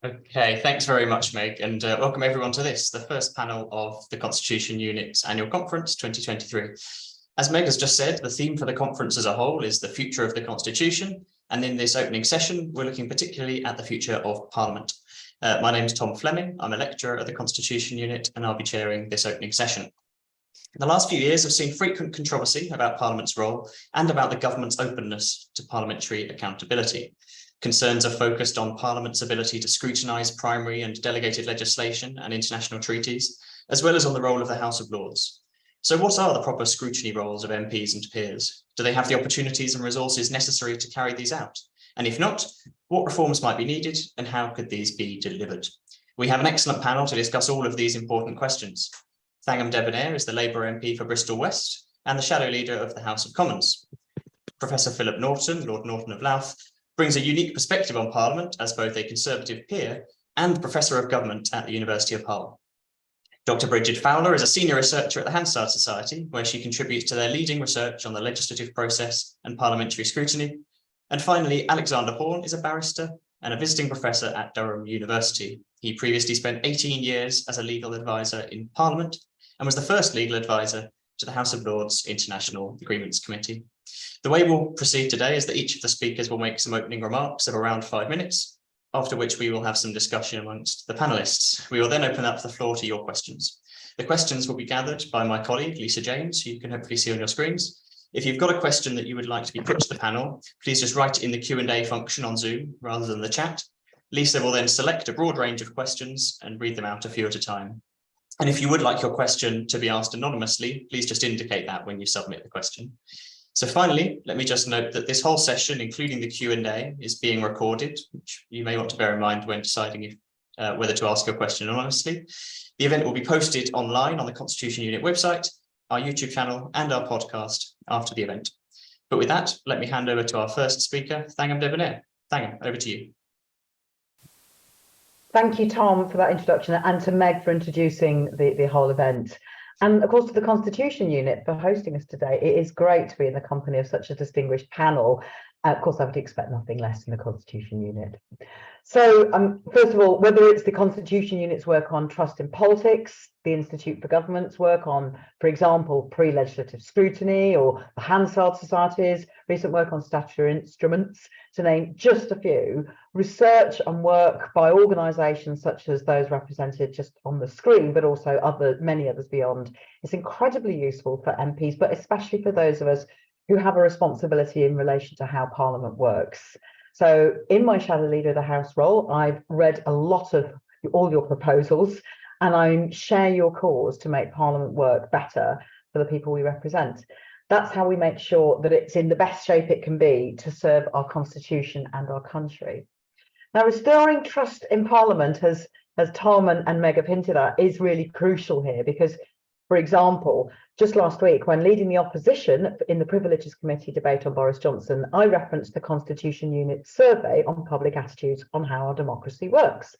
Okay, thanks very much, Meg, and welcome everyone to this, the first panel of the Constitution Unit's Annual Conference 2023. As Meg has just said, the theme for the conference as a whole is the future of the Constitution, and in this opening session, we're looking particularly at the future of Parliament. My name is Tom Fleming, I'm a lecturer at the Constitution Unit, and I'll be chairing this opening session. The last few years have seen frequent controversy about Parliament's role and about the government's openness to parliamentary accountability. Concerns are focused on Parliament's ability to scrutinise primary and delegated legislation and international treaties, as well as on the role of the House of Lords. So what are the proper scrutiny roles of MPs and peers? Do they have the opportunities and resources necessary to carry these out? And if not, what reforms might be needed and how could these be delivered? We have an excellent panel to discuss all of these important questions. Thangam Debbonaire is the Labour MP for Bristol West and the Shadow Leader of the House of Commons. Professor Philip Norton, Lord Norton of Louth, brings a unique perspective on Parliament as both a Conservative peer and Professor of Government at the University of Hull. Dr. Brigid Fowler is a senior researcher at the Hansard Society, where she contributes to their leading research on the legislative process and parliamentary scrutiny. And finally, Alexander Horne is a barrister and a visiting professor at Durham University. He previously spent 18 years as a legal advisor in Parliament and was the first legal advisor to the House of Lords International Agreements Committee. The way we'll proceed today is that each of the speakers will make some opening remarks of around 5 minutes, after which we will have some discussion amongst the panelists. We will then open up the floor to your questions. The questions will be gathered by my colleague, Lisa James, who you can hopefully see on your screens. If you've got a question that you would like to be put to the panel, please just write it in the Q&A function on Zoom rather than the chat. Lisa will then select a broad range of questions and read them out a few at a time. And if you would like your question to be asked anonymously, please just indicate that when you submit the question. So finally, let me just note that this whole session, including the Q&A, is being recorded, which you may want to bear in mind when deciding if, whether to ask your question anonymously. The event will be posted online on the Constitution Unit website, our YouTube channel, and our podcast after the event. But with that, let me hand over to our first speaker, Thangam Debbonaire. Thangam, over to you. Thank you, Tom, for that introduction, and to Meg for introducing the whole event. And of course, to the Constitution Unit for hosting us today. It is great to be in the company of such a distinguished panel. Of course, I would expect nothing less from the Constitution Unit. So, first of all, whether it's the Constitution Unit's work on trust in politics, the Institute for Government's work on, for example, pre-legislative scrutiny, or the Hansard Society's recent work on statutory instruments, to name just a few, research and work by organisations such as those represented just on the screen, but also many others beyond, is incredibly useful for MPs, but especially for those of us who have a responsibility in relation to how Parliament works. So in my Shadow Leader of the House role, I've read a lot of all your proposals, and I share your cause to make Parliament work better for the people we represent. That's how we make sure that it's in the best shape it can be to serve our Constitution and our country. Now, restoring trust in Parliament, as Tom and Meg have hinted at, is really crucial here because, for example, just last week, when leading the opposition in the Privileges Committee debate on Boris Johnson, I referenced the Constitution Unit survey on public attitudes on how our democracy works.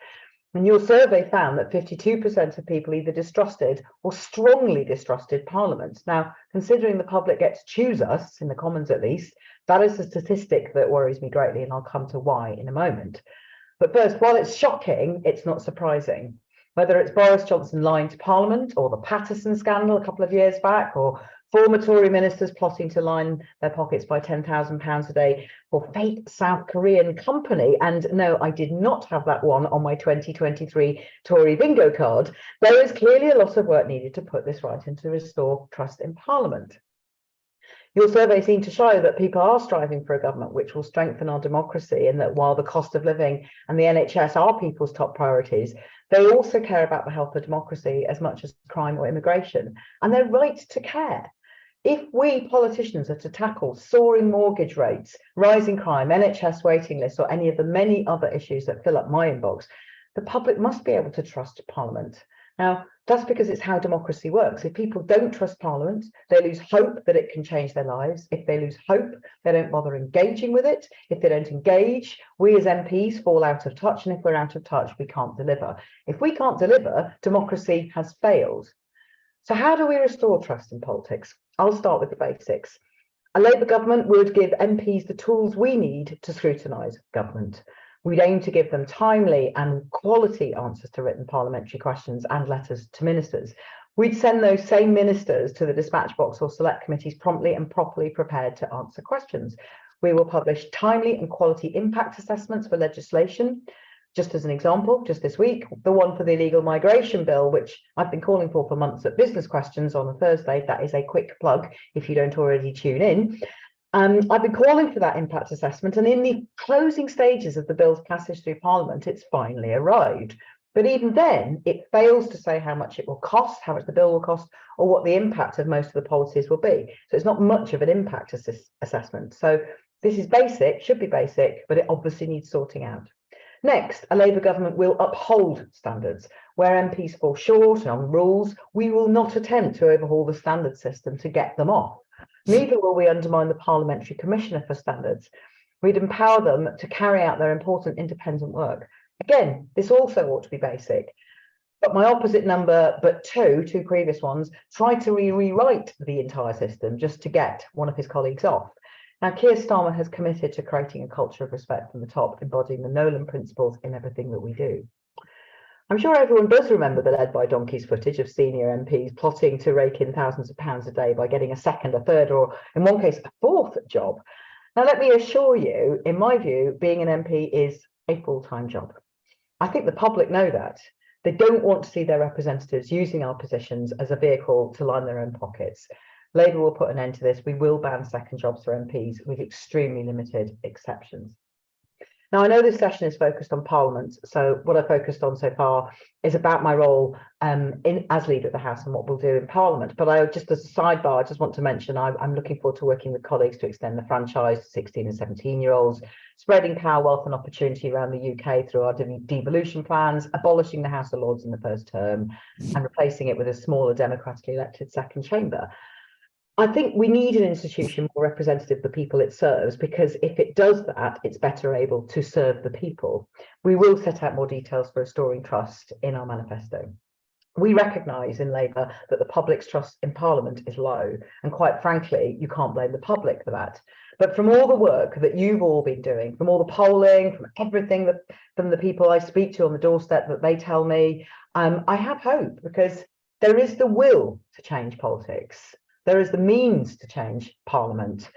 And your survey found that 52% of people either distrusted or strongly distrusted Parliament. Now, considering the public gets to choose us, in the Commons at least, that is a statistic that worries me greatly, and I'll come to why in a moment. But first, while it's shocking, it's not surprising. Whether it's Boris Johnson lying to Parliament, or the Patterson scandal a couple of years back, or former Tory ministers plotting to line their pockets by £10,000 a day for fake South Korean company. And no, I did not have that one on my 2023 Tory bingo card. There is clearly a lot of work needed to put this right and to restore trust in Parliament. Your survey seemed to show that people are striving for a government which will strengthen our democracy, and that while the cost of living and the NHS are people's top priorities, they also care about the health of democracy as much as crime or immigration, and they're right to care. If we politicians are to tackle soaring mortgage rates, rising crime, NHS waiting lists, or any of the many other issues that fill up my inbox, the public must be able to trust Parliament. Now, that's because it's how democracy works. If people don't trust Parliament, they lose hope that it can change their lives. If they lose hope, they don't bother engaging with it. If they don't engage, we as MPs fall out of touch. And if we're out of touch, we can't deliver. If we can't deliver, democracy has failed. So how do we restore trust in politics? I'll start with the basics. A Labour government would give MPs the tools we need to scrutinise government. We'd aim to give them timely and quality answers to written parliamentary questions and letters to ministers. We'd send those same ministers to the dispatch box or select committees promptly and properly prepared to answer questions. We will publish timely and quality impact assessments for legislation. Just as an example, just this week, the one for the illegal migration bill, which I've been calling for months at Business Questions on a Thursday. That is a quick plug if you don't already tune in. I've been calling for that impact assessment, and in the closing stages of the bill's passage through Parliament, it's finally arrived. But even then, it fails to say how much it will cost, how much the bill will cost, or what the impact of most of the policies will be. So it's not much of an impact assessment. So this is basic, should be basic, but it obviously needs sorting out. Next, a Labour government will uphold standards. Where MPs fall short on rules, we will not attempt to overhaul the standard system to get them off. Neither will we undermine the Parliamentary Commissioner for Standards. We'd empower them to carry out their important independent work. Again, this also ought to be basic. But my opposite number, but two previous ones, tried to rewrite the entire system just to get one of his colleagues off. Now, Keir Starmer has committed to creating a culture of respect from the top, embodying the Nolan principles in everything that we do. I'm sure everyone does remember the led by donkeys footage of senior MPs plotting to rake in thousands of pounds a day by getting a second, a third, or in one case, a fourth job. Now, let me assure you, in my view, being an MP is a full-time job. I think the public know that. They don't want to see their representatives using our positions as a vehicle to line their own pockets. Labour will put an end to this. We will ban second jobs for MPs with extremely limited exceptions. Now, I know this session is focused on Parliament, so what I focused on so far is about my role as Leader of the House and what we'll do in Parliament. But I just as a sidebar, I just want to mention I'm looking forward to working with colleagues to extend the franchise to 16 and 17-year-olds, spreading power, wealth and opportunity around the UK through our devolution plans, abolishing the House of Lords in the first term and replacing it with a smaller democratically elected second chamber. I think we need an institution more representative of the people it serves, because if it does that, it's better able to serve the people. We will set out more details for restoring trust in our manifesto. We recognise in Labour that the public's trust in Parliament is low, and quite frankly, you can't blame the public for that. But from all the work that you've all been doing, from all the polling, from everything that from the people I speak to on the doorstep that they tell me, I have hope, because there is the will to change politics. There is the means to change Parliament.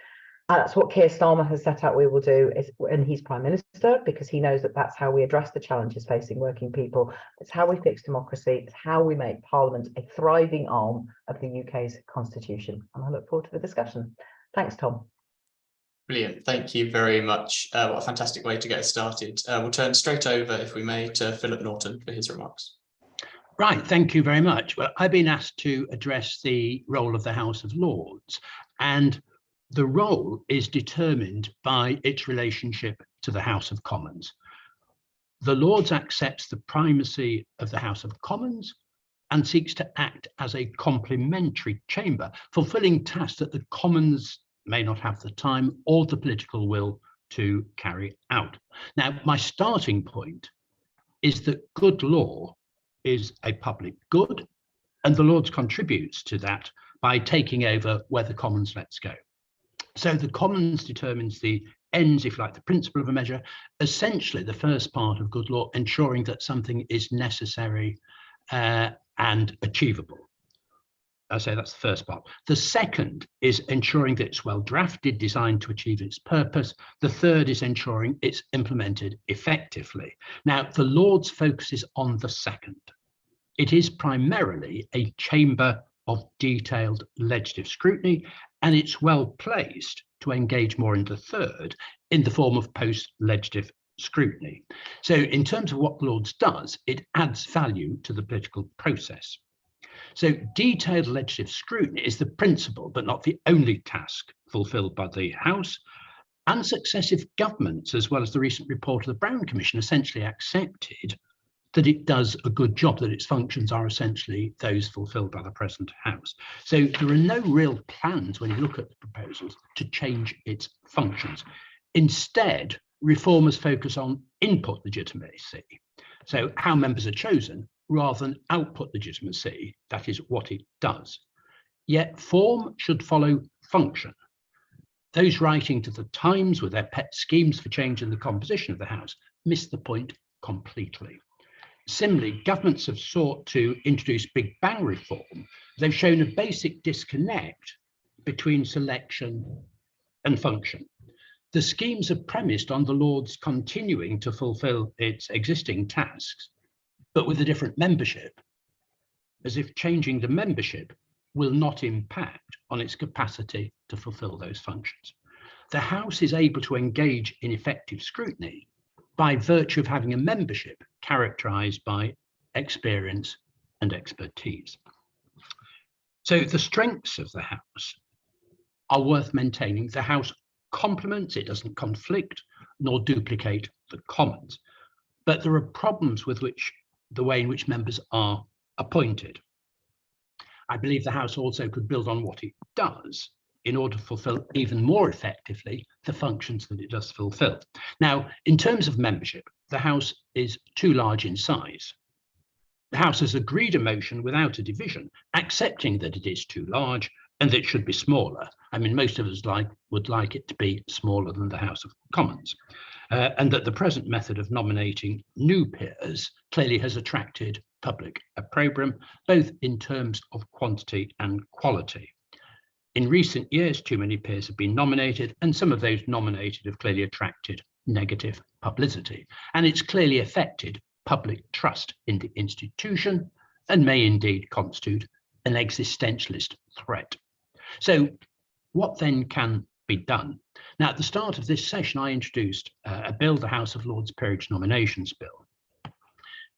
That's what Keir Starmer has set out we will do when he's Prime Minister, because he knows that that's how we address the challenges facing working people. It's how we fix democracy. It's how we make Parliament a thriving arm of the UK's constitution. And I look forward to the discussion. Thanks, Tom. Brilliant. Thank you very much. What a fantastic way to get us started. We'll turn straight over, if we may, to Philip Norton for his remarks. Right, thank you very much. Well, I've been asked to address the role of the House of Lords, and the role is determined by its relationship to the House of Commons. The Lords accepts the primacy of the House of Commons and seeks to act as a complementary chamber, fulfilling tasks that the Commons may not have the time or the political will to carry out. Now, my starting point is that good law is a public good, and the Lords contributes to that by taking over where the Commons lets go. So the Commons determines the ends, if you like, the principle of a measure, essentially the first part of good law, ensuring that something is necessary and achievable. I say that's the first part. The second is ensuring that it's well drafted, designed to achieve its purpose. The third is ensuring it's implemented effectively. Now, the Lords focuses on the second. It is primarily a chamber of detailed legislative scrutiny, and it's well placed to engage more in the third in the form of post-legislative scrutiny. So in terms of what the Lords does, it adds value to the political process. So detailed legislative scrutiny is the principal, but not the only task fulfilled by the House. And successive governments, as well as the recent report of the Brown Commission, essentially accepted that it does a good job, that its functions are essentially those fulfilled by the present House. So there are no real plans, when you look at the proposals, to change its functions. Instead, reformers focus on input legitimacy, so how members are chosen, rather than output legitimacy, that is what it does. Yet form should follow function. Those writing to the Times with their pet schemes for changing the composition of the House miss the point completely. Similarly, governments have sought to introduce Big Bang reform. They've shown a basic disconnect between selection and function. The schemes are premised on the Lords continuing to fulfil its existing tasks, but with a different membership, as if changing the membership will not impact on its capacity to fulfil those functions. The House is able to engage in effective scrutiny by virtue of having a membership characterised by experience and expertise. So the strengths of the House are worth maintaining. The House complements, it doesn't conflict nor duplicate the Commons. But there are problems with the way in which members are appointed. I believe the House also could build on what it does in order to fulfil even more effectively the functions that it does fulfil. Now, in terms of membership, the House is too large in size. The House has agreed a motion without a division, accepting that it is too large and that it should be smaller. I mean, most of us would like it to be smaller than the House of Commons, and that the present method of nominating new peers clearly has attracted public opprobrium, both in terms of quantity and quality. In recent years, too many peers have been nominated, and some of those nominated have clearly attracted negative publicity, and it's clearly affected public trust in the institution and may indeed constitute an existentialist threat. So what then can be done? Now, at the start of this session, I introduced a bill, the House of Lords Peerage Nominations Bill.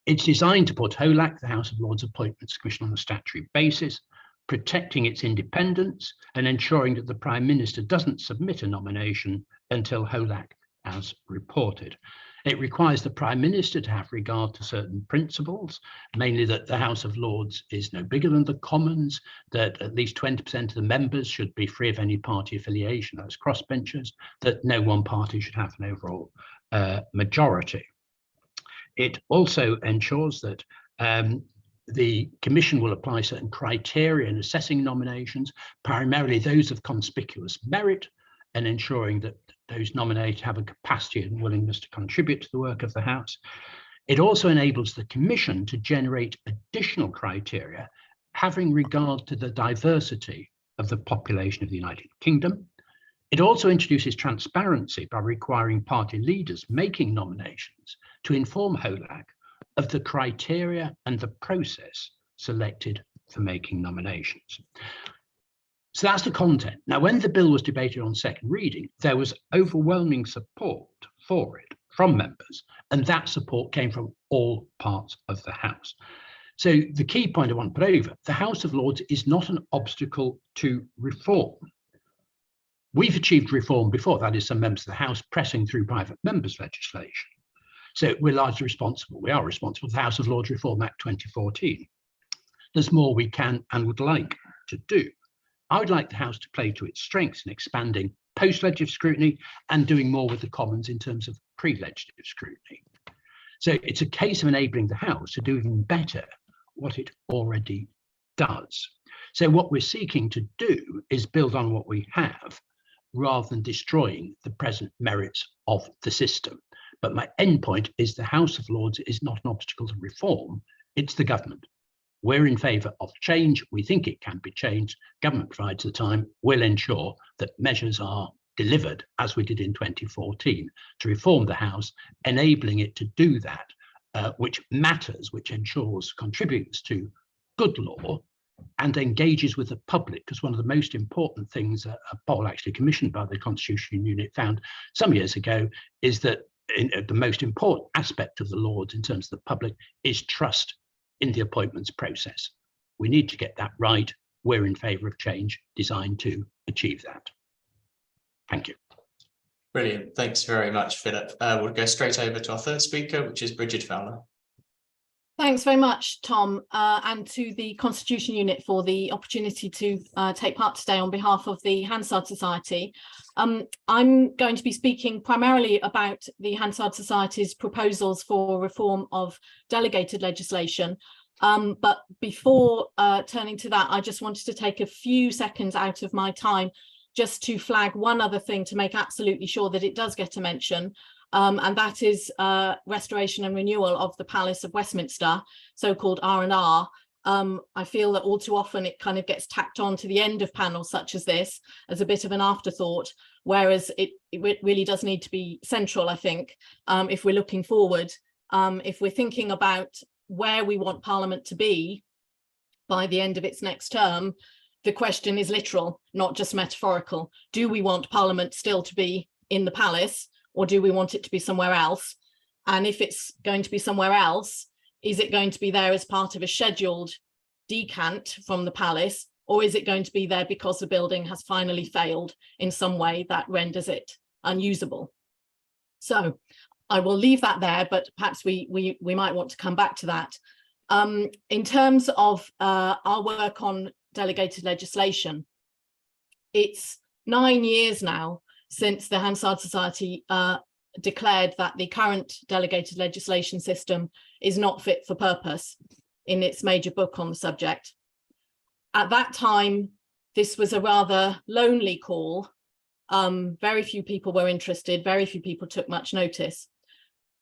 It's designed to put HOLAC, the House of Lords Appointments Commission, on a statutory basis, protecting its independence and ensuring that the Prime Minister doesn't submit a nomination until HOLAC has reported. It requires the Prime Minister to have regard to certain principles, mainly that the House of Lords is no bigger than the Commons, that at least 20% of the members should be free of any party affiliation, those crossbenchers, that no one party should have an overall majority. It also ensures that the Commission will apply certain criteria in assessing nominations, primarily those of conspicuous merit, and ensuring that those nominated have a capacity and willingness to contribute to the work of the House. It also enables the Commission to generate additional criteria having regard to the diversity of the population of the United Kingdom. It also introduces transparency by requiring party leaders making nominations to inform HOLAC of the criteria and the process selected for making nominations. So that's the content. Now, when the bill was debated on second reading, there was overwhelming support for it from members, and that support came from all parts of the House. So the key point I want to put over, the House of Lords is not an obstacle to reform. We've achieved reform before, that is, some members of the House pressing through private members' legislation. So we're largely responsible. We are responsible for the House of Lords Reform Act 2014. There's more we can and would like to do. I would like the House to play to its strengths in expanding post-legislative scrutiny and doing more with the Commons in terms of pre-legislative scrutiny. So it's a case of enabling the House to do even better what it already does. So what we're seeking to do is build on what we have rather than destroying the present merits of the system. But my end point is the House of Lords is not an obstacle to reform, it's the government. We're in favour of change. We think it can be changed. Government provides the time. We'll ensure that measures are delivered, as we did in 2014, to reform the House, enabling it to do that, which matters, which ensures, contributes to good law and engages with the public. Because one of the most important things a poll actually commissioned by the Constitution Unit found some years ago is that the most important aspect of the Lords in terms of the public is trust in the appointments process. We need to get that right. We're in favour of change designed to achieve that. Thank you. Brilliant. Thanks very much, Philip. We'll go straight over to our third speaker, which is Brigid Fowler. Thanks very much, Tom, and to the Constitution Unit for the opportunity to take part today on behalf of the Hansard Society. I'm going to be speaking primarily about the Hansard Society's proposals for reform of delegated legislation. But before turning to that, I just wanted to take a few seconds out of my time just to flag one other thing to make absolutely sure that it does get a mention, and that is restoration and renewal of the Palace of Westminster, so-called R&R. I feel that all too often it kind of gets tacked on to the end of panels such as this as a bit of an afterthought, whereas it really does need to be central, I think, if we're looking forward, if we're thinking about where we want Parliament to be by the end of its next term. The question is literal, not just metaphorical. Do we want Parliament still to be in the palace, or do we want it to be somewhere else? And if it's going to be somewhere else, is it going to be there as part of a scheduled decant from the palace, or is it going to be there because the building has finally failed in some way that renders it unusable? So I will leave that there, but perhaps we might want to come back to that. In terms of our work on delegated legislation, it's 9 years now since the Hansard Society declared that the current delegated legislation system is not fit for purpose in its major book on the subject. At that time, this was a rather lonely call. Very few people were interested, very few people took much notice.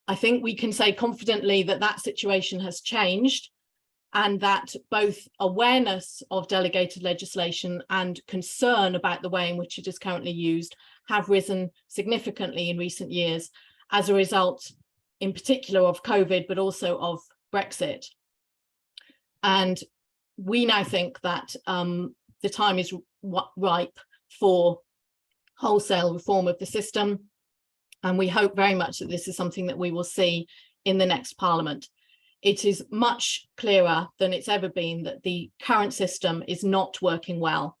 I think we can say confidently that that situation has changed, and that both awareness of delegated legislation and concern about the way in which it is currently used have risen significantly in recent years as a result, in particular, of COVID, but also of Brexit. And we now think that the time is ripe for wholesale reform of the system. And we hope very much that this is something that we will see in the next Parliament. It is much clearer than it's ever been that the current system is not working well.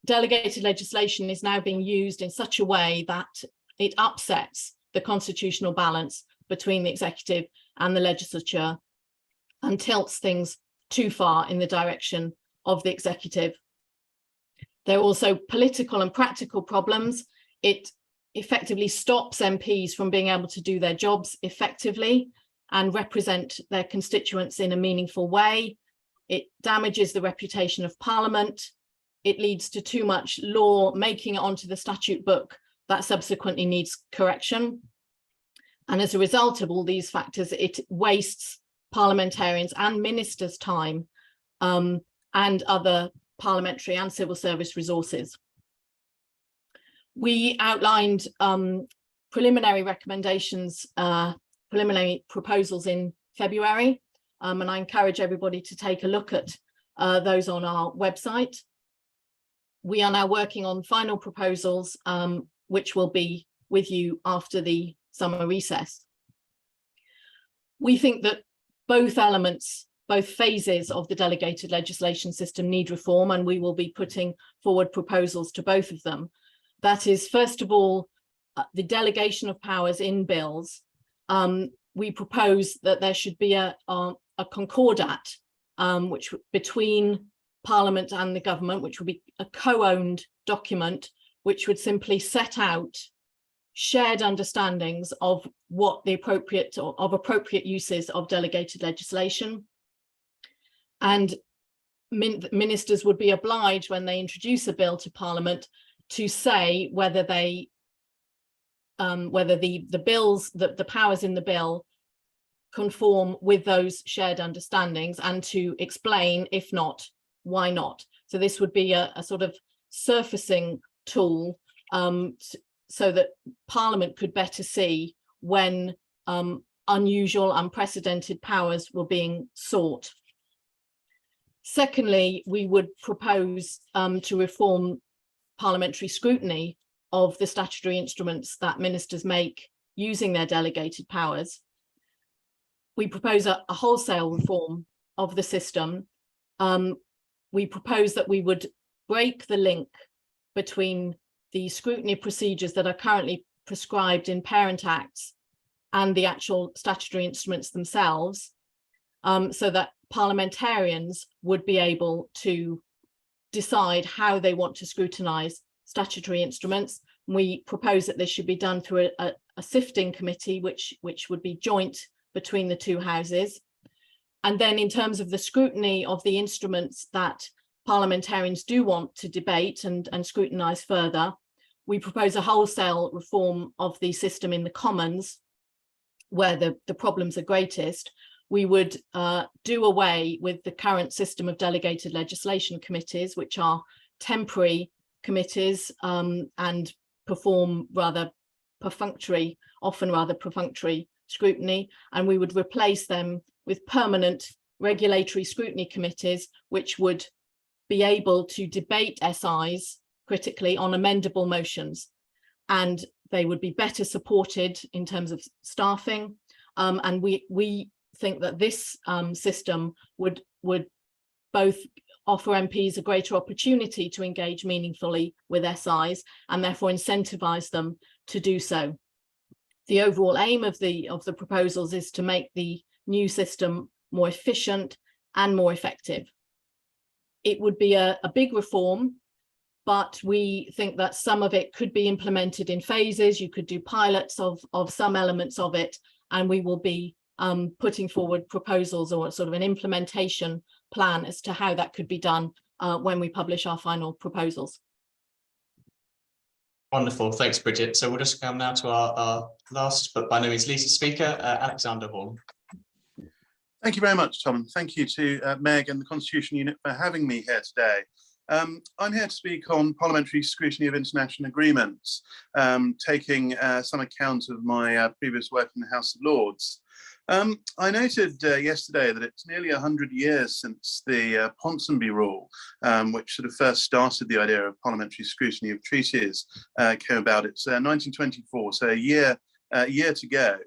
Delegated legislation is now being used in such a way that it upsets the constitutional balance between the executive and the legislature and tilts things too far in the direction of the executive. There are also political and practical problems. It effectively stops MPs from being able to do their jobs effectively and represent their constituents in a meaningful way. It damages the reputation of Parliament. It leads to too much law making it onto the statute book that subsequently needs correction. And as a result of all these factors, it wastes parliamentarians and ministers' time and other parliamentary and civil service resources. We outlined preliminary recommendations, preliminary proposals in February, and I encourage everybody to take a look at those on our website. We are now working on final proposals, which will be with you after the summer recess. We think that both elements, both phases of the delegated legislation system need reform, and we will be putting forward proposals to both of them. That is, first of all, the delegation of powers in bills. We propose that there should be a concordat which between Parliament and the government, which would be a co-owned document, which would simply set out shared understandings of what the appropriate uses of delegated legislation. And ministers would be obliged, when they introduce a bill to Parliament, to say whether they whether the powers in the bill conform with those shared understandings, and to explain, if not, why not. So this would be a sort of surfacing tool so that Parliament could better see when unusual, unprecedented powers were being sought. Secondly, we would propose to reform parliamentary scrutiny of the statutory instruments that ministers make using their delegated powers. We propose a wholesale reform of the system. We propose that we would break the link between the scrutiny procedures that are currently prescribed in parent acts and the actual statutory instruments themselves, so that parliamentarians would be able to decide how they want to scrutinise statutory instruments. We propose that this should be done through a sifting committee, which would be joint between the two houses. And then in terms of the scrutiny of the instruments that parliamentarians do want to debate and scrutinise further, we propose a wholesale reform of the system in the Commons, where the problems are greatest. We would do away with the current system of delegated legislation committees, which are temporary committees and perform rather perfunctory, often rather perfunctory scrutiny, and we would replace them with permanent regulatory scrutiny committees, which would be able to debate SIs critically on amendable motions, and they would be better supported in terms of staffing, and we think that this system would both offer MPs a greater opportunity to engage meaningfully with SIs and therefore incentivise them to do so. The overall aim of the proposals is to make the new system more efficient and more effective. It would be a big reform, but we think that some of it could be implemented in phases. You could do pilots of some elements of it, and we will be putting forward proposals or sort of an implementation plan as to how that could be done when we publish our final proposals. Wonderful, thanks, Brigid. So we'll just come now to our last, but by no means least speaker, Alexander Horne. Thank you very much, Tom, and thank you to Meg and the Constitution Unit for having me here today. I'm here to speak on parliamentary scrutiny of international agreements, taking some account of my previous work in the House of Lords. I noted yesterday that it's nearly 100 years since the Ponsonby Rule, which sort of first started the idea of parliamentary scrutiny of treaties, came about. It's 1924, so a year to go.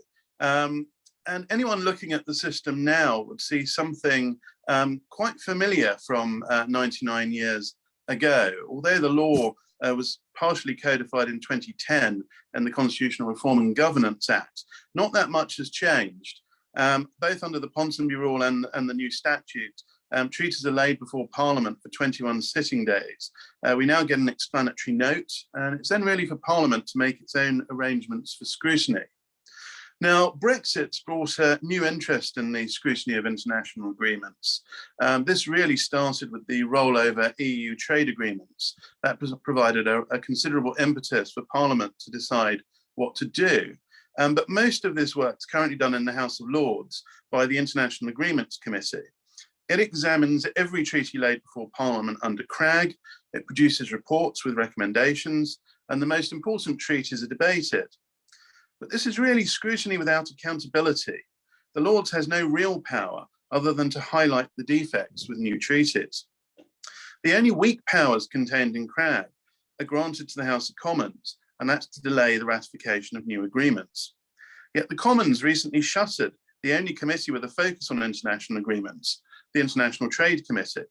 And anyone looking at the system now would see something quite familiar from 99 years ago. Although the law was partially codified in 2010 in the Constitutional Reform and Governance Act, not that much has changed. Both under the Ponsonby Rule and the new statute, treaties are laid before Parliament for 21 sitting days. We now get an explanatory note, and it's then really for Parliament to make its own arrangements for scrutiny. Now, Brexit's brought a new interest in the scrutiny of international agreements. This really started with the rollover EU trade agreements. That provided a considerable impetus for Parliament to decide what to do. But most of this work is currently done in the House of Lords by the International Agreements Committee. It examines every treaty laid before Parliament under CRAG. It produces reports with recommendations, and the most important treaties are debated. But this is really scrutiny without accountability. The Lords has no real power other than to highlight the defects with new treaties. The only weak powers contained in CRAG are granted to the House of Commons, and that's to delay the ratification of new agreements. Yet the Commons recently shuttered the only committee with a focus on international agreements, the International Trade Committee.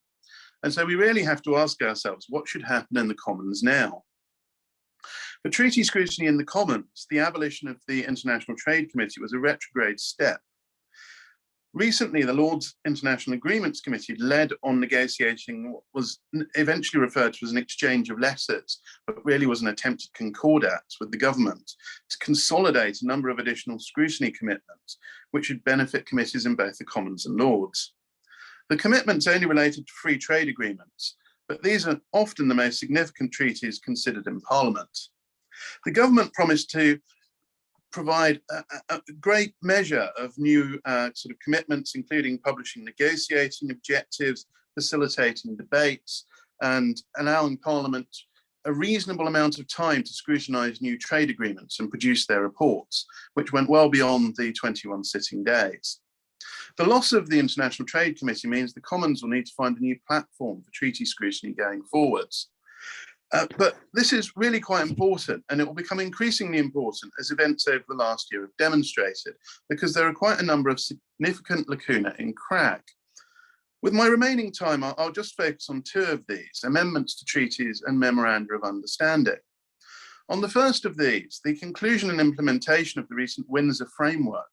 And so we really have to ask ourselves, what should happen in the Commons now? For treaty scrutiny in the Commons, the abolition of the International Trade Committee was a retrograde step. Recently, the Lords International Agreements Committee led on negotiating what was eventually referred to as an exchange of letters, but really was an attempted concordat with the government to consolidate a number of additional scrutiny commitments, which would benefit committees in both the Commons and Lords. The commitments only related to free trade agreements, but these are often the most significant treaties considered in Parliament. The government promised to provide a great measure of new sort of commitments, including publishing negotiating objectives, facilitating debates, and allowing Parliament a reasonable amount of time to scrutinise new trade agreements and produce their reports, which went well beyond the 21 sitting days. The loss of the International Trade Committee means the Commons will need to find a new platform for treaty scrutiny going forwards. But this is really quite important, and it will become increasingly important as events over the last year have demonstrated, because there are quite a number of significant lacunae in CRAG. With my remaining time, I'll just focus on two of these, amendments to treaties and memoranda of understanding. On the first of these, the conclusion and implementation of the recent Windsor framework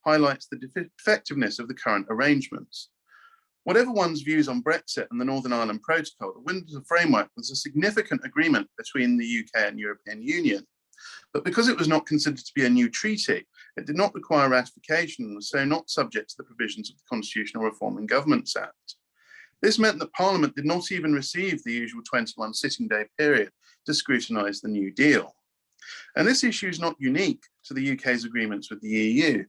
highlights the effectiveness of the current arrangements. Whatever one's views on Brexit and the Northern Ireland Protocol, the Windsor Framework was a significant agreement between the UK and European Union. But because it was not considered to be a new treaty, it did not require ratification and was so not subject to the provisions of the Constitutional Reform and Governance Act. This meant that Parliament did not even receive the usual 21 sitting day period to scrutinise the new deal. And this issue is not unique to the UK's agreements with the EU.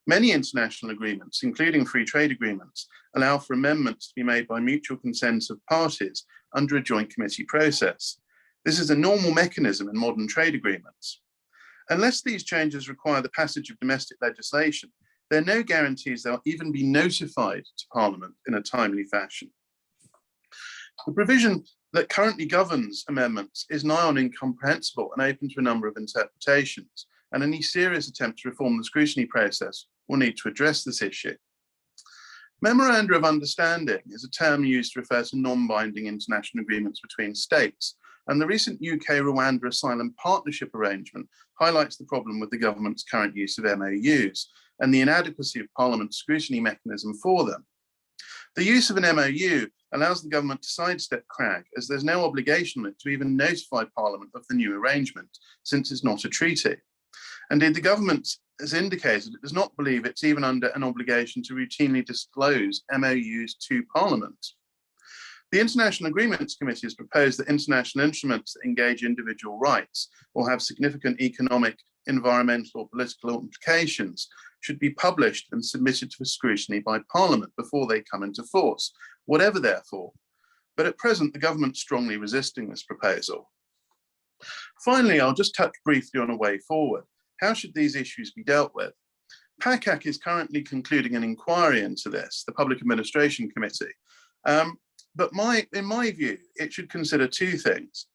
Many international agreements, including free trade agreements, allow for amendments to be made by mutual consent of parties under a joint committee process. This is a normal mechanism in modern trade agreements. Unless these changes require the passage of domestic legislation, there are no guarantees they'll even be notified to Parliament in a timely fashion. The provision that currently governs amendments is nigh on incomprehensible and open to a number of interpretations, and any serious attempt to reform the scrutiny process will need to address this issue. Memoranda of Understanding is a term used to refer to non-binding international agreements between states, and the recent UK-Rwanda Asylum Partnership Arrangement highlights the problem with the government's current use of MOUs and the inadequacy of Parliament's scrutiny mechanism for them. The use of an MOU allows the government to sidestep CRAG, as there's no obligation on it to even notify Parliament of the new arrangement, since it's not a treaty. Indeed, the government has indicated it does not believe it's even under an obligation to routinely disclose MOUs to Parliament. The International Agreements Committee has proposed that international instruments that engage individual rights or have significant economic, environmental, or political implications should be published and submitted for scrutiny by Parliament before they come into force, whatever they're for. But at present, the government's strongly resisting this proposal. Finally, I'll just touch briefly on a way forward. How should these issues be dealt with? PACAC is currently concluding an inquiry into this, the Public Administration Committee. But in my view, it should consider two things.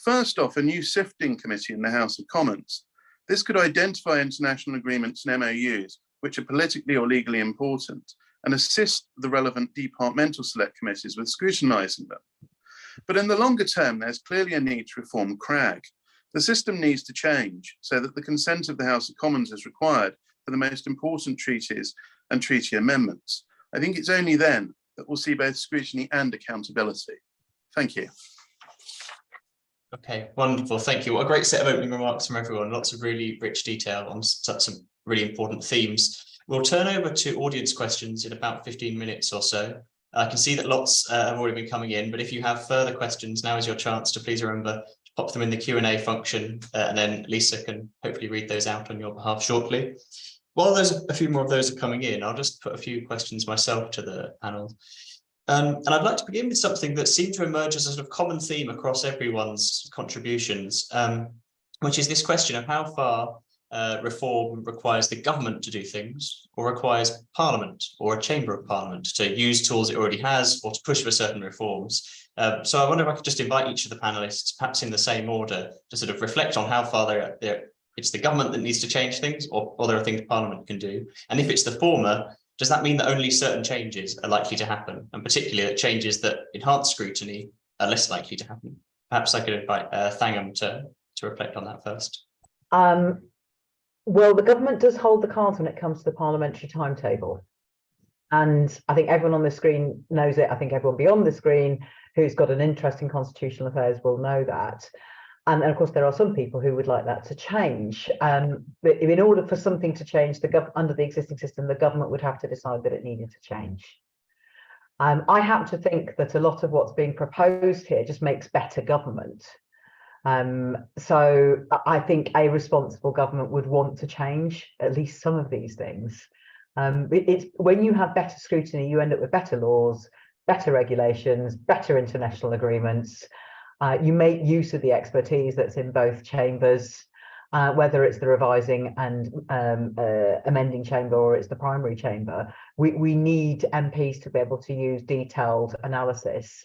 First off, a new sifting committee in the House of Commons. This could identify international agreements and MOUs which are politically or legally important and assist the relevant departmental select committees with scrutinising them. But in the longer term, there's clearly a need to reform CRAG. The system needs to change so that the consent of the House of Commons is required for the most important treaties and treaty amendments. I think it's only then that we'll see both scrutiny and accountability. Thank you. Okay, wonderful. Thank you. What a great set of opening remarks from everyone. Lots of really rich detail on some really important themes. We'll turn over to audience questions in about 15 minutes or so. I can see that lots have already been coming in, but if you have further questions, now is your chance to please remember to pop them in the Q&A function, and then Lisa can hopefully read those out on your behalf shortly. While a few more of those are coming in, I'll just put a few questions myself to the panel. And I'd like to begin with something that seemed to emerge as a sort of common theme across everyone's contributions, which is this question of how far reform requires the government to do things, or requires Parliament or a chamber of Parliament to use tools it already has or to push for certain reforms. So I wonder if I could just invite each of the panelists, perhaps in the same order, to sort of reflect on how far it's the government that needs to change things, or there are things Parliament can do. And if it's the former, does that mean that only certain changes are likely to happen, and particularly that changes that enhance scrutiny are less likely to happen? Perhaps I could invite Thangam to reflect on that first. Well, the government does hold the cards when it comes to the parliamentary timetable. And I think everyone on the screen knows it. I think everyone beyond the screen who's got an interest in constitutional affairs will know that. And of course, there are some people who would like that to change. But in order for something to change under the existing system, the government would have to decide that it needed to change. I happen to think that a lot of what's being proposed here just makes better government. So I think a responsible government would want to change at least some of these things. It's when you have better scrutiny, you end up with better laws, better regulations, better international agreements. You make use of the expertise that's in both chambers, whether it's the revising and amending chamber or it's the primary chamber. We need MPs to be able to use detailed analysis.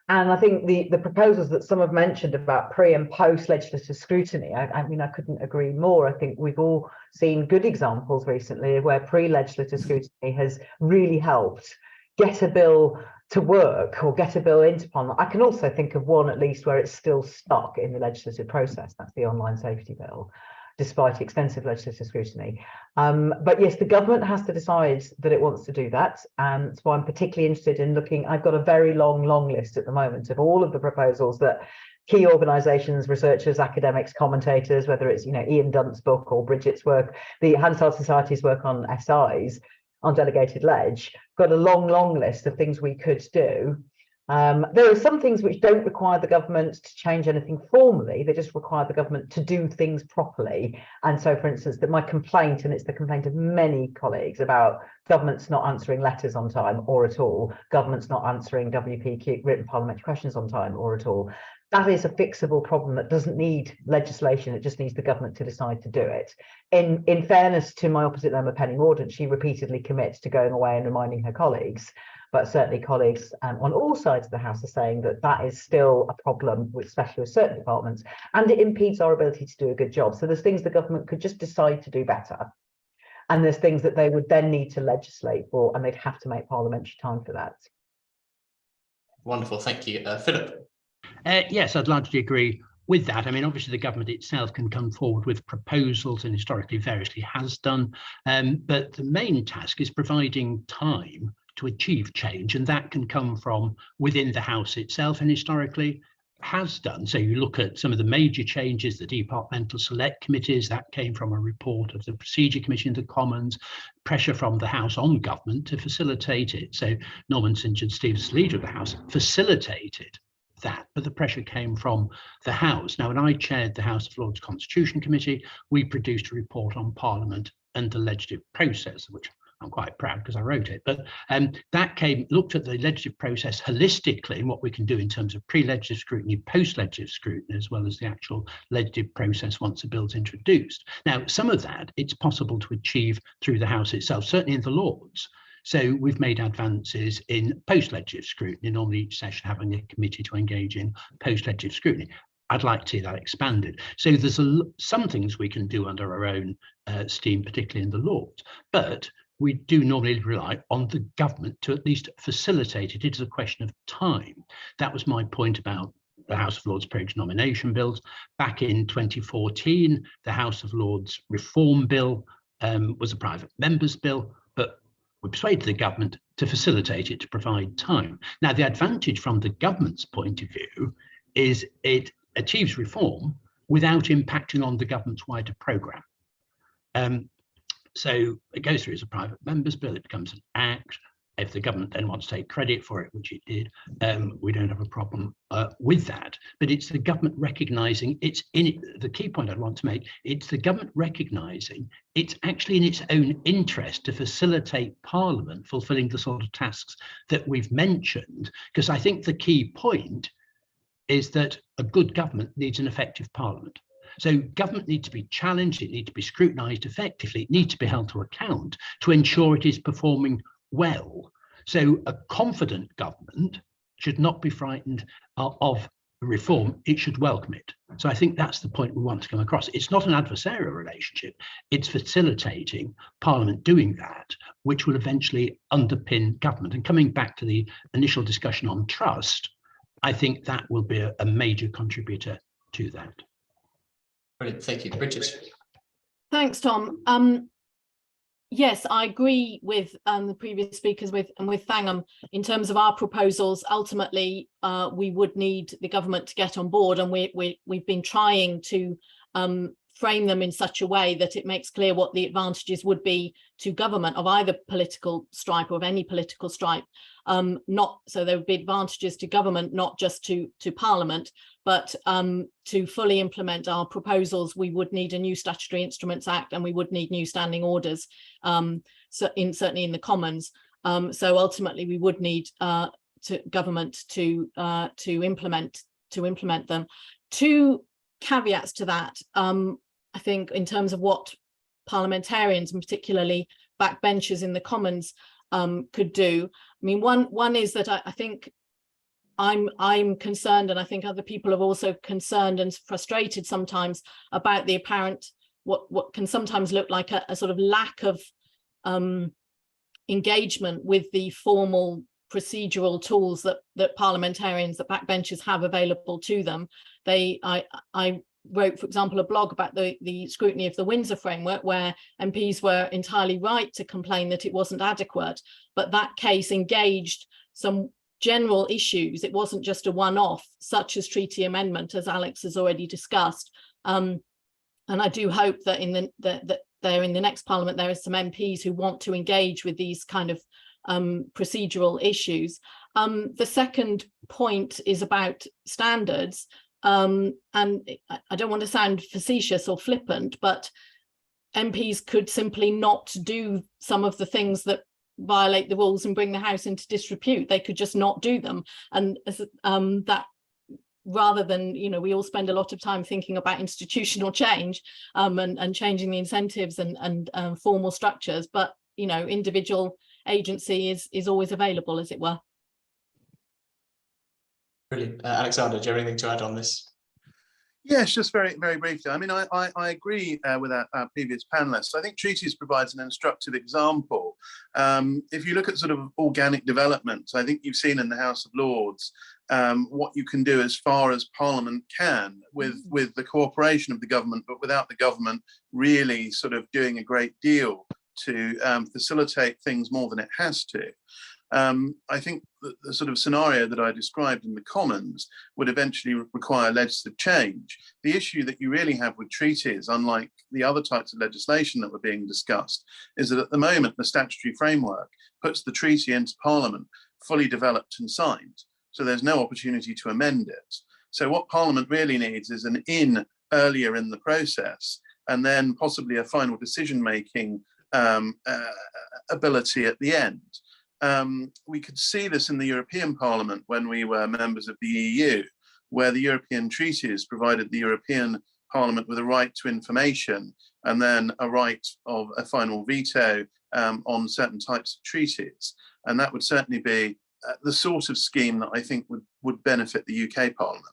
And I think the proposals that some have mentioned about pre and post legislative scrutiny, I mean, I couldn't agree more. I think we've all seen good examples recently where pre-legislative scrutiny has really helped get a bill to work or get a bill into Parliament. I can also think of one at least where it's still stuck in the legislative process. That's the online safety bill, despite extensive legislative scrutiny. But yes, the government has to decide that it wants to do that. And that's why I'm particularly interested in looking. I've got a very long list at the moment of all of the proposals that key organisations, researchers, academics, commentators, whether it's Ian Dunt's book or Brigid's work, the Hansard Society's work on SIs, on delegated ledge, got a long list of things we could do. There are some things which don't require the government to change anything formally, they just require the government to do things properly. And so, for instance, that my complaint, and it's the complaint of many colleagues, about governments not answering letters on time or at all, governments not answering WPQ, written parliamentary questions, on time or at all. That is a fixable problem that doesn't need legislation, it just needs the government to decide to do it. In fairness to my opposite member, Penny Mordaunt, she repeatedly commits to going away and reminding her colleagues, but certainly colleagues on all sides of the House are saying that that is still a problem, especially with certain departments, and it impedes our ability to do a good job. So there's things the government could just decide to do better, and there's things that they would then need to legislate for, and they'd have to make parliamentary time for that. Wonderful, thank you. Philip? Yes, I'd largely agree with that. I mean, obviously the government itself can come forward with proposals, and historically variously has done, but the main task is providing time to achieve change, and that can come from within the House itself, and historically has done. So you look at some of the major changes, the departmental select committees, that came from a report of the Procedure Committee in the Commons, pressure from the House on government to facilitate it. So Norman St John Stevens, leader of the House, facilitated that, but the pressure came from the House. Now, when I chaired the House of Lords Constitution Committee, we produced a report on Parliament and the legislative process, which I'm quite proud because I wrote it, but that looked at the legislative process holistically and what we can do in terms of pre-legislative scrutiny, post-legislative scrutiny, as well as the actual legislative process once a bill's introduced. Now, some of that it's possible to achieve through the House itself, certainly in the Lords. So we've made advances in post-legislative scrutiny, normally each session having a committee to engage in post-legislative scrutiny. I'd like to see that expanded. So there's some things we can do under our own steam, particularly in the Lords, but we do normally rely on the government to at least facilitate it. It is a question of time. That was my point about the House of Lords Privilege Nomination Bills. Back in 2014, the House of Lords Reform Bill was a private member's bill, but we persuaded the government to facilitate it, to provide time. Now, the advantage from the government's point of view is it achieves reform without impacting on the government's wider programme. So it goes through as a private member's bill, it becomes an act. If the government then wants to take credit for it, which it did, we don't have a problem with that. But it's the government recognising it's in it. The key point I'd want to make, it's the government recognising it's actually in its own interest to facilitate Parliament fulfilling the sort of tasks that we've mentioned. Because I think the key point is that a good government needs an effective Parliament. So government needs to be challenged, it needs to be scrutinised effectively, it needs to be held to account to ensure it is performing well. So a confident government should not be frightened of reform, it should welcome it. So I think that's the point we want to come across. It's not an adversarial relationship, it's facilitating Parliament doing that, which will eventually underpin government. And coming back to the initial discussion on trust, I think that will be a major contributor to that. Brilliant, thank you. Brigid? Thanks, Tom. Yes, I agree with the previous speakers and with Thangam in terms of our proposals. Ultimately, we would need the government to get on board, and we've been trying to frame them in such a way that it makes clear what the advantages would be to government of either political stripe or of any political stripe. So there would be advantages to government, not just to Parliament, but to fully implement our proposals, we would need a new Statutory Instruments Act, and we would need new standing orders, certainly in the Commons. So ultimately, we would need government to implement them. Two caveats to that, I think, in terms of what parliamentarians, and particularly backbenchers in the Commons, could do. I mean, one is that I think I'm concerned, and I think other people are also concerned and frustrated sometimes about the apparent what can sometimes look like a sort of lack of engagement with the formal procedural tools that parliamentarians, that backbenchers have available to them. I wrote, for example, a blog about the scrutiny of the Windsor framework, where MPs were entirely right to complain that it wasn't adequate, but that case engaged some general issues. It wasn't just a one-off, such as treaty amendment, as Alex has already discussed. And I do hope that there in the next Parliament, there are some MPs who want to engage with these kind of procedural issues. The second point is about standards. And I don't want to sound facetious or flippant, but MPs could simply not do some of the things that violate the rules and bring the House into disrepute. They could just not do them. And that, rather than, we all spend a lot of time thinking about institutional change and changing the incentives and formal structures, but, individual agency is always available, as it were. Brilliant. Alexander, do you have anything to add on this? Yes, just very, very briefly. I mean, I agree with our previous panelists. I think treaties provides an instructive example. If you look at sort of organic developments, I think you've seen in the House of Lords what you can do as far as Parliament can with the cooperation of the government, but without the government really sort of doing a great deal to facilitate things more than it has to. I think the sort of scenario that I described in the Commons would eventually require legislative change. The issue that you really have with treaties, unlike the other types of legislation that were being discussed, is that at the moment the statutory framework puts the treaty into Parliament fully developed and signed. So there's no opportunity to amend it. So what Parliament really needs is an in earlier in the process, and then possibly a final decision-making ability at the end. We could see this in the European Parliament when we were members of the EU, where the European treaties provided the European Parliament with a right to information and then a right of a final veto on certain types of treaties. And that would certainly be the sort of scheme that I think would benefit the UK Parliament.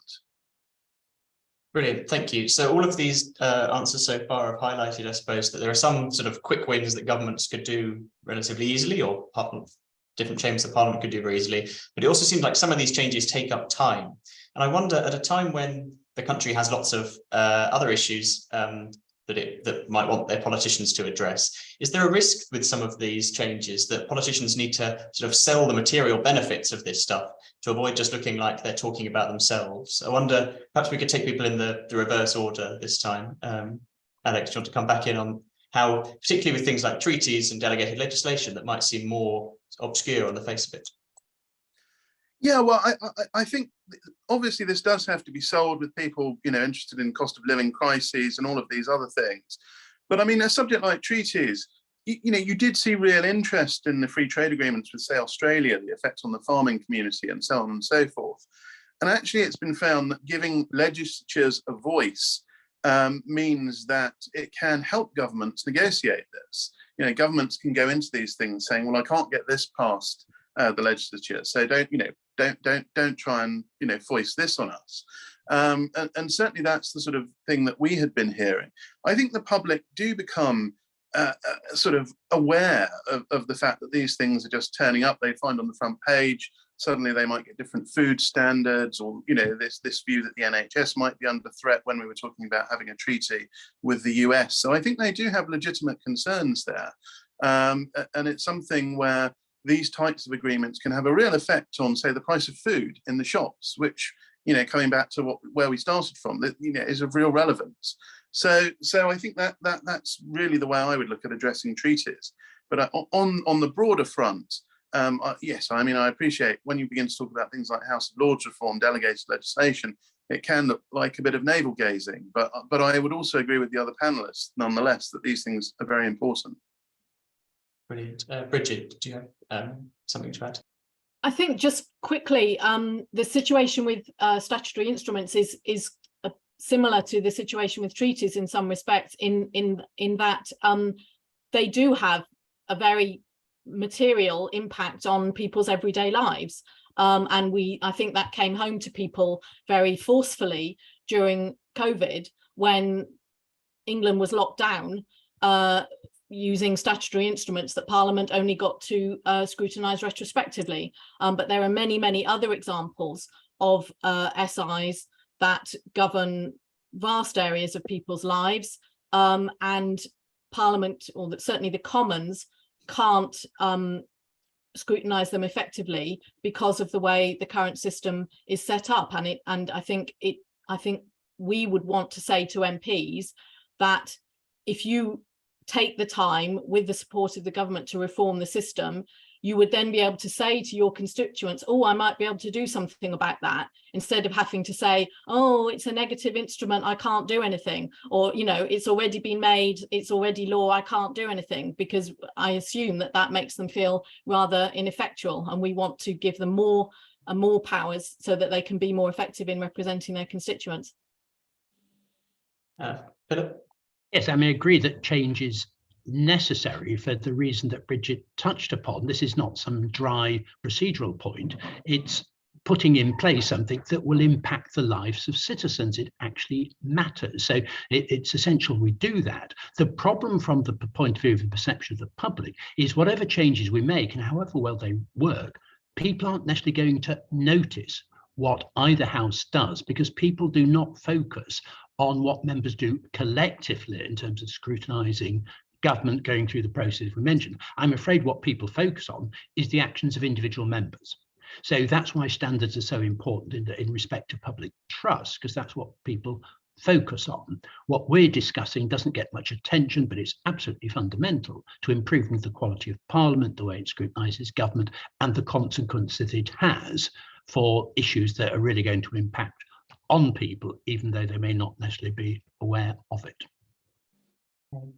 Brilliant, thank you. So all of these answers so far have highlighted, I suppose, that there are some sort of quick wins that governments could do relatively easily, or different chambers of Parliament could do very easily. But it also seems like some of these changes take up time. And I wonder, at a time when the country has lots of other issues that might want their politicians to address, is there a risk with some of these changes that politicians need to sort of sell the material benefits of this stuff to avoid just looking like they're talking about themselves? I wonder, perhaps we could take people in the reverse order this time. Alex, do you want to come back in on how, particularly with things like treaties and delegated legislation, that might seem more obscure on the face of it? Yeah, well, I think obviously this does have to be sold with people, interested in cost of living crises and all of these other things. But I mean, a subject like treaties, you did see real interest in the free trade agreements with, say, Australia, the effect on the farming community and so on and so forth. And actually, it's been found that giving legislatures a voice means that it can help governments negotiate this. Governments can go into these things saying, well, I can't get this past the legislature, so don't try and foist this on us. And certainly that's the sort of thing that we had been hearing. I think the public do become sort of aware of the fact that these things are just turning up. They find on the front page, suddenly they might get different food standards, or this view that the NHS might be under threat when we were talking about having a treaty with the US. So I think they do have legitimate concerns there. And it's something where these types of agreements can have a real effect on, say, the price of food in the shops, which, coming back to where we started from, that is of real relevance. So I think that's really the way I would look at addressing treaties. But on the broader front, yes, I mean, I appreciate when you begin to talk about things like House of Lords reform, delegated legislation, it can look like a bit of navel gazing. But I would also agree with the other panelists, nonetheless, that these things are very important. Brilliant. Brigid, do you have something to add? I think just quickly, the situation with statutory instruments is similar to the situation with treaties in some respects, in that they do have a very material impact on people's everyday lives. And I think that came home to people very forcefully during COVID, when England was locked down, using statutory instruments that Parliament only got to scrutinise retrospectively. But there are many, many other examples of SIs that govern vast areas of people's lives, and Parliament, or certainly the Commons, can't scrutinise them effectively because of the way the current system is set up. And I think we would want to say to MPs that if you take the time with the support of the government to reform the system, you would then be able to say to your constituents, oh, I might be able to do something about that, instead of having to say, oh, it's a negative instrument, I can't do anything, or, you know, it's already been made, it's already law, I can't do anything, because I assume that that makes them feel rather ineffectual, and we want to give them more and more powers so that they can be more effective in representing their constituents. Philip? Yes, I mean, I agree that change is necessary for the reason that Brigid touched upon. This is not some dry procedural point. It's putting in place something that will impact the lives of citizens. It actually matters. So it's essential we do that. The problem from the point of view of the perception of the public is whatever changes we make and however well they work, people aren't necessarily going to notice what either house does, because people do not focus on what members do collectively in terms of scrutinising government going through the process we mentioned. I'm afraid what people focus on is the actions of individual members. So that's why standards are so important in respect to public trust, because that's what people focus on. What we're discussing doesn't get much attention, but it's absolutely fundamental to improving the quality of Parliament, the way it scrutinises government, and the consequences it has for issues that are really going to impact on people, even though they may not necessarily be aware of it.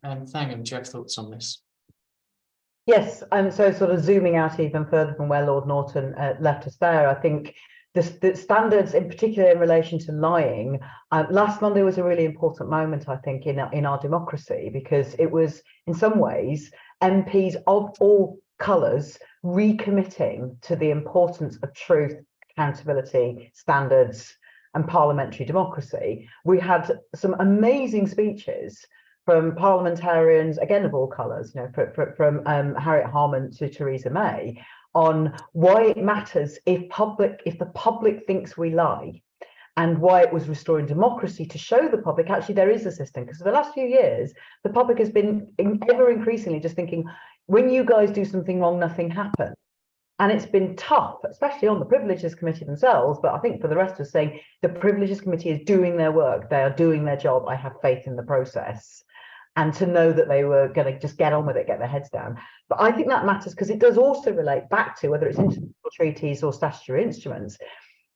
And Thangam, do you have thoughts on this? Yes, and so sort of zooming out even further from where Lord Norton left us there, I think the standards, in particular in relation to lying, last Monday was a really important moment, I think, in our democracy, because it was, in some ways, MPs of all colours recommitting to the importance of truth, accountability, standards, and parliamentary democracy. We had some amazing speeches from parliamentarians, again of all colours, you know, from Harriet Harman to Theresa May, on why it matters if the public thinks we lie, and why it was restoring democracy to show the public actually there is a system. Because for the last few years, the public has been ever increasingly just thinking, when you guys do something wrong, nothing happens. And it's been tough, especially on the Privileges Committee themselves, but I think for the rest of us, saying the Privileges Committee is doing their work, they are doing their job, I have faith in the process. And to know that they were going to just get on with it, get their heads down. But I think that matters because it does also relate back to whether it's international treaties or statutory instruments.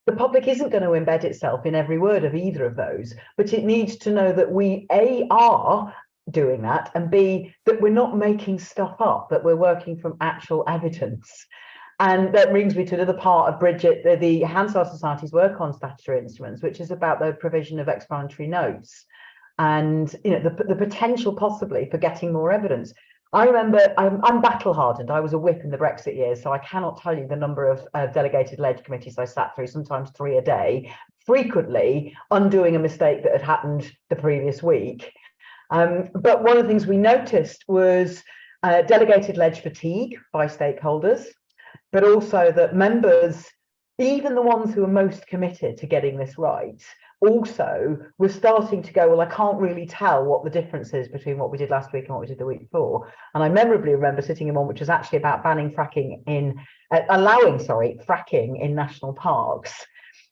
The public isn't going to embed itself in every word of either of those, but it needs to know that we A, are doing that, and B, that we're not making stuff up, that we're working from actual evidence. And that brings me to another part of Brigid, the Hansard Society's work on statutory instruments, which is about the provision of explanatory notes. And you know, the potential possibly for getting more evidence. I remember I'm battle hardened. I was a whip in the Brexit years, so I cannot tell you the number of delegated ledge committees I sat through, sometimes 3 a day, frequently undoing a mistake that had happened the previous week. But one of the things we noticed was delegated ledge fatigue by stakeholders, but also that members, even the ones who are most committed to getting this right, also we're starting to go, well, I can't really tell what the difference is between what we did last week and what we did the week before. And I memorably remember sitting in one which was actually about banning fracking allowing fracking in national parks.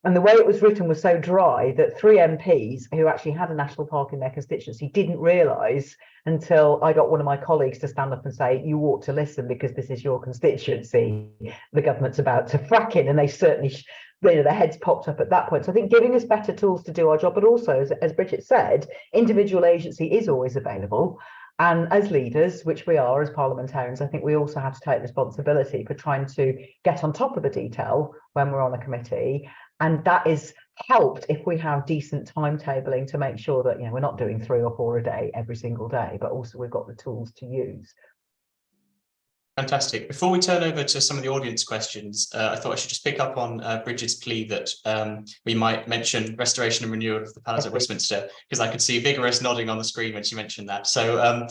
And the way it was written was so dry that 3 MPs who actually had a national park in their constituency didn't realise until I got one of my colleagues to stand up and say, you ought to listen because this is your constituency. The government's about to frack in, and they certainly, their heads popped up at that point. So I think giving us better tools to do our job, but also, as Brigid said, individual agency is always available. And as leaders, which we are as parliamentarians, I think we also have to take responsibility for trying to get on top of the detail when we're on a committee. And that is helped if we have decent timetabling to make sure that, you know, we're not doing 3 or 4 a day every single day, but also we've got the tools to use. Fantastic. Before we turn over to some of the audience questions, I thought I should just pick up on Brigid's plea that we might mention restoration and renewal of the Palace at Westminster, because I could see vigorous nodding on the screen when she mentioned that. So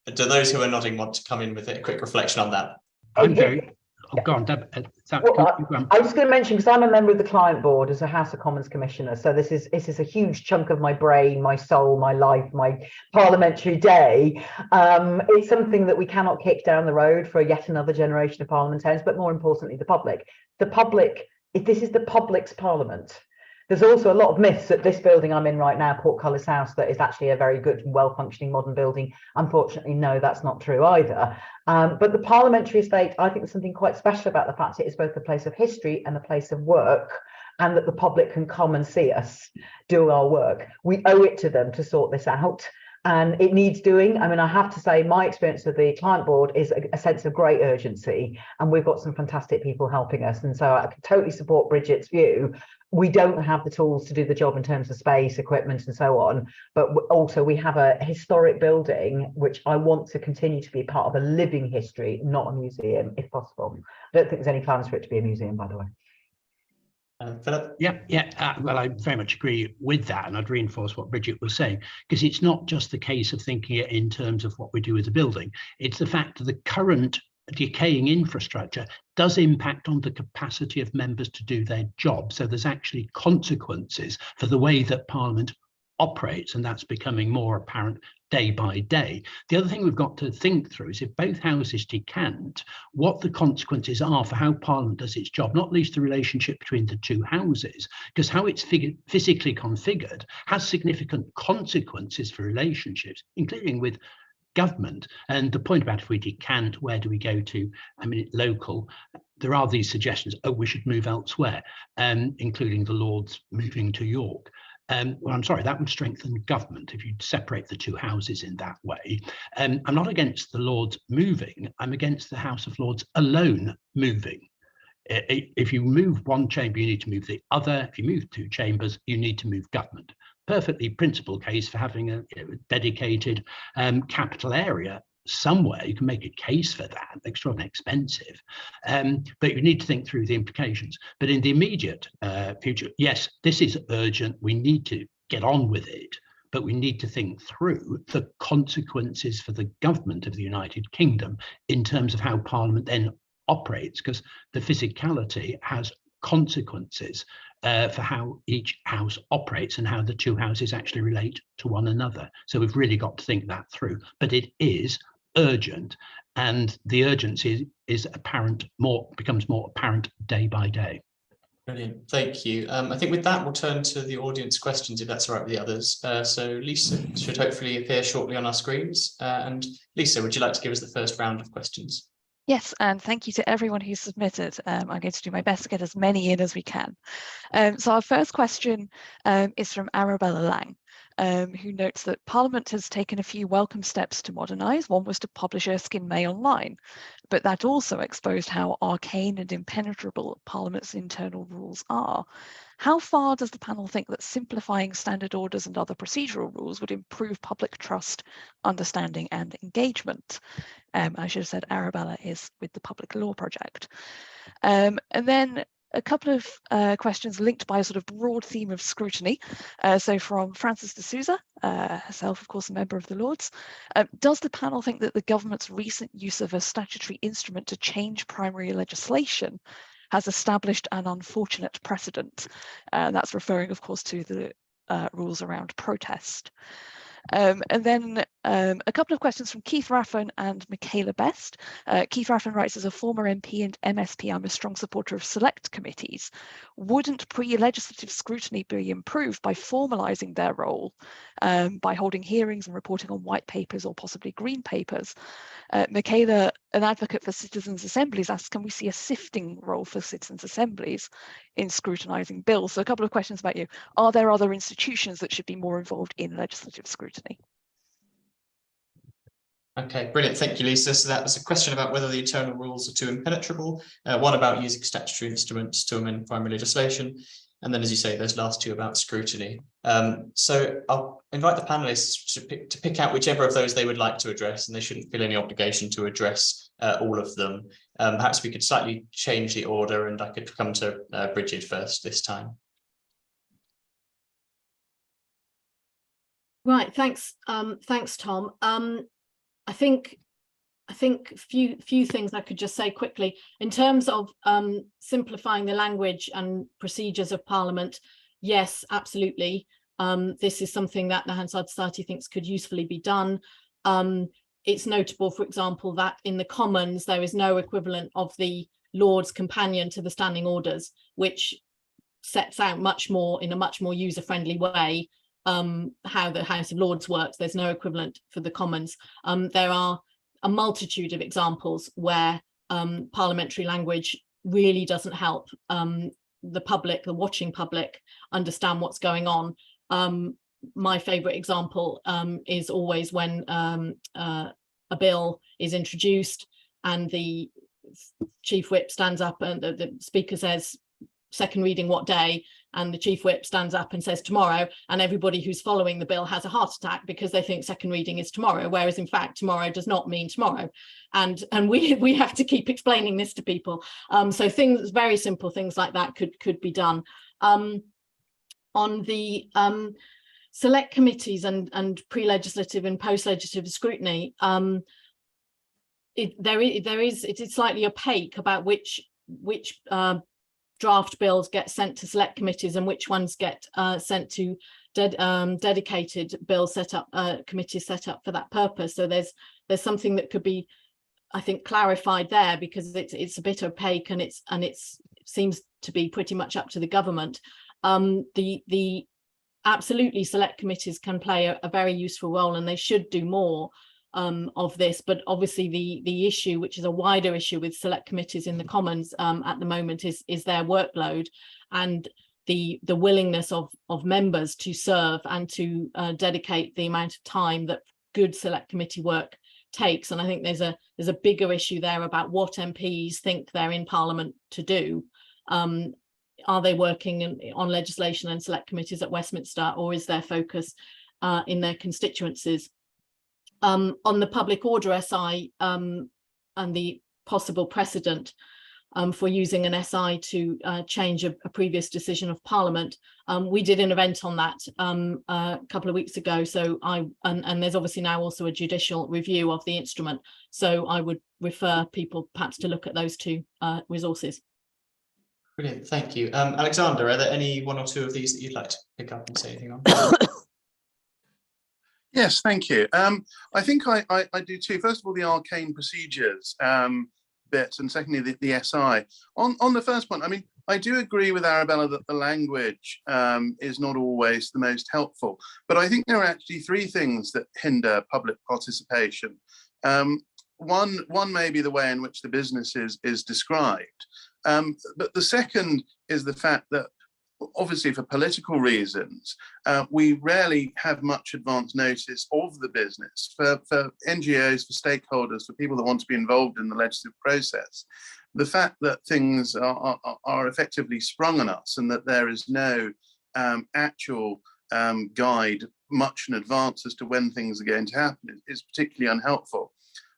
do those who are nodding want to come in with a quick reflection on that? I'm very... Oh, go on, Deb. I was just going to mention, because I'm a member of the Client Board as a House of Commons Commissioner, so this is a huge chunk of my brain, my soul, my life, my parliamentary day. It's something that we cannot kick down the road for yet another generation of parliamentarians, but more importantly, the public. The public, this is the public's parliament. There's also a lot of myths that this building I'm in right now, Portcullis House, that is actually a very good, well-functioning modern building. Unfortunately, no, that's not true either. But the parliamentary estate, I think there's something quite special about the fact it is both a place of history and a place of work, and that the public can come and see us do our work. We owe it to them to sort this out. And it needs doing. I mean, I have to say, my experience with the client board is a sense of great urgency, and we've got some fantastic people helping us. And so I can totally support Brigid's view. We don't have the tools to do the job in terms of space, equipment, and so on. But also, we have a historic building, which I want to continue to be part of a living history, not a museum, if possible. I don't think there's any plans for it to be a museum, by the way. Philip? Well, I very much agree with that, and I'd reinforce what Brigid was saying, because it's not just the case of thinking it in terms of what we do with the building. It's the fact that the current decaying infrastructure does impact on the capacity of members to do their job. So there's actually consequences for the way that Parliament operates, and that's becoming more apparent day by day. The other thing we've got to think through is if both houses decant, what the consequences are for how Parliament does its job, not least the relationship between the two houses, because how it's physically configured has significant consequences for relationships, including with government. And the point about if we decant, where do we go to? I mean, local, there are these suggestions, oh, we should move elsewhere, including the Lords moving to York. Well, I'm sorry, that would strengthen government if you separate the two houses in that way. I'm not against the Lords moving, I'm against the House of Lords alone moving. If you move one chamber, you need to move the other. If you move two chambers, you need to move government. Perfectly principled case for having a dedicated capital area somewhere. You can make a case for that, extraordinarily expensive, but you need to think through the implications. But in the immediate future, yes, this is urgent, we need to get on with it, but we need to think through the consequences for the government of the United Kingdom in terms of how Parliament then operates, because the physicality has consequences for how each house operates and how the two houses actually relate to one another. So we've really got to think that through, but it is urgent, and the urgency is apparent, becomes more apparent day by day. Brilliant, thank you. I think with that we'll turn to the audience questions, if that's all right with the others. So Lisa should hopefully appear shortly on our screens. And Lisa, would you like to give us the first round of questions? Yes, and thank you to everyone who submitted. I'm going to do my best to get as many in as we can. So our first question is from Arabella Lang, who notes that Parliament has taken a few welcome steps to modernise. One was to publish Erskine May online, but that also exposed how arcane and impenetrable Parliament's internal rules are. How far does the panel think that simplifying standard orders and other procedural rules would improve public trust, understanding and engagement? I should have said Arabella is with the Public Law Project. And then a couple of questions linked by a sort of broad theme of scrutiny. So from Frances de Souza, herself, of course, a member of the Lords. Does the panel think that the government's recent use of a statutory instrument to change primary legislation has established an unfortunate precedent? That's referring, of course, to the rules around protest. And then a couple of questions from Keith Raffin and Michaela Best. Keith Raffin writes, as a former MP and MSP, I'm a strong supporter of select committees. Wouldn't pre-legislative scrutiny be improved by formalising their role, by holding hearings and reporting on white papers or possibly green papers? Michaela, an advocate for citizens' assemblies, asks, can we see a sifting role for citizens' assemblies in scrutinising bills? So a couple of questions about you. Are there other institutions that should be more involved in legislative scrutiny? Okay, brilliant. Thank you, Lisa. So that was a question about whether the internal rules are too impenetrable, one about using statutory instruments to amend primary legislation, and then, as you say, those last two about scrutiny. So I'll invite the panelists to pick out whichever of those they would like to address, and they shouldn't feel any obligation to address all of them. Perhaps we could slightly change the order, and I could come to Brigid first this time. Right, thanks, thanks, Tom. I think few things I could just say quickly in terms of simplifying the language and procedures of Parliament. Yes, absolutely. This is something that the Hansard Society thinks could usefully be done. It's notable, for example, that in the Commons there is no equivalent of the Lords companion to the standing orders, which sets out much more in a much more user-friendly way how the House of Lords works. There's no equivalent for the Commons. There are a multitude of examples where parliamentary language really doesn't help the public, the watching public, understand what's going on. My favourite example is always when a bill is introduced and the Chief Whip stands up and the Speaker says, second reading what day? And the Chief Whip stands up and says tomorrow, and everybody who's following the bill has a heart attack because they think second reading is tomorrow, whereas in fact tomorrow does not mean tomorrow. And we have to keep explaining this to people. So things, very simple things like that could be done. On the select committees and pre-legislative and post-legislative scrutiny, it is slightly opaque about which draft bills get sent to select committees and which ones get sent to dedicated bills set up, committees set up for that purpose. So there's something that could be, I think, clarified there, because it's a bit opaque and it seems to be pretty much up to the government. The absolutely select committees can play a very useful role, and they should do more of this, but obviously the issue, which is a wider issue with select committees in the Commons at the moment, is their workload and the willingness of members to serve and to dedicate the amount of time that good select committee work takes. And I think there's a bigger issue there about what MPs think they're in Parliament to do. Are they working on legislation and select committees at Westminster, or is their focus in their constituencies? On the public order SI and the possible precedent for using an SI to change a previous decision of Parliament, we did an event on that a couple of weeks ago. So and there's obviously now also a judicial review of the instrument. So I would refer people perhaps to look at those two resources. Brilliant, thank you. Alexander, are there any one or two of these that you'd like to pick up and say anything on? Yes, thank you. I think I do too. First of all, the arcane procedures bit, and secondly, the SI. On the first point, I mean, I do agree with Arabella that the language is not always the most helpful, but I think there are actually three things that hinder public participation. One may be the way in which the business is described, but the second is the fact that, obviously for political reasons, we rarely have much advance notice of the business. For NGOs, for stakeholders, for people that want to be involved in the legislative process, the fact that things are effectively sprung on us and that there is no actual guide much in advance as to when things are going to happen is particularly unhelpful.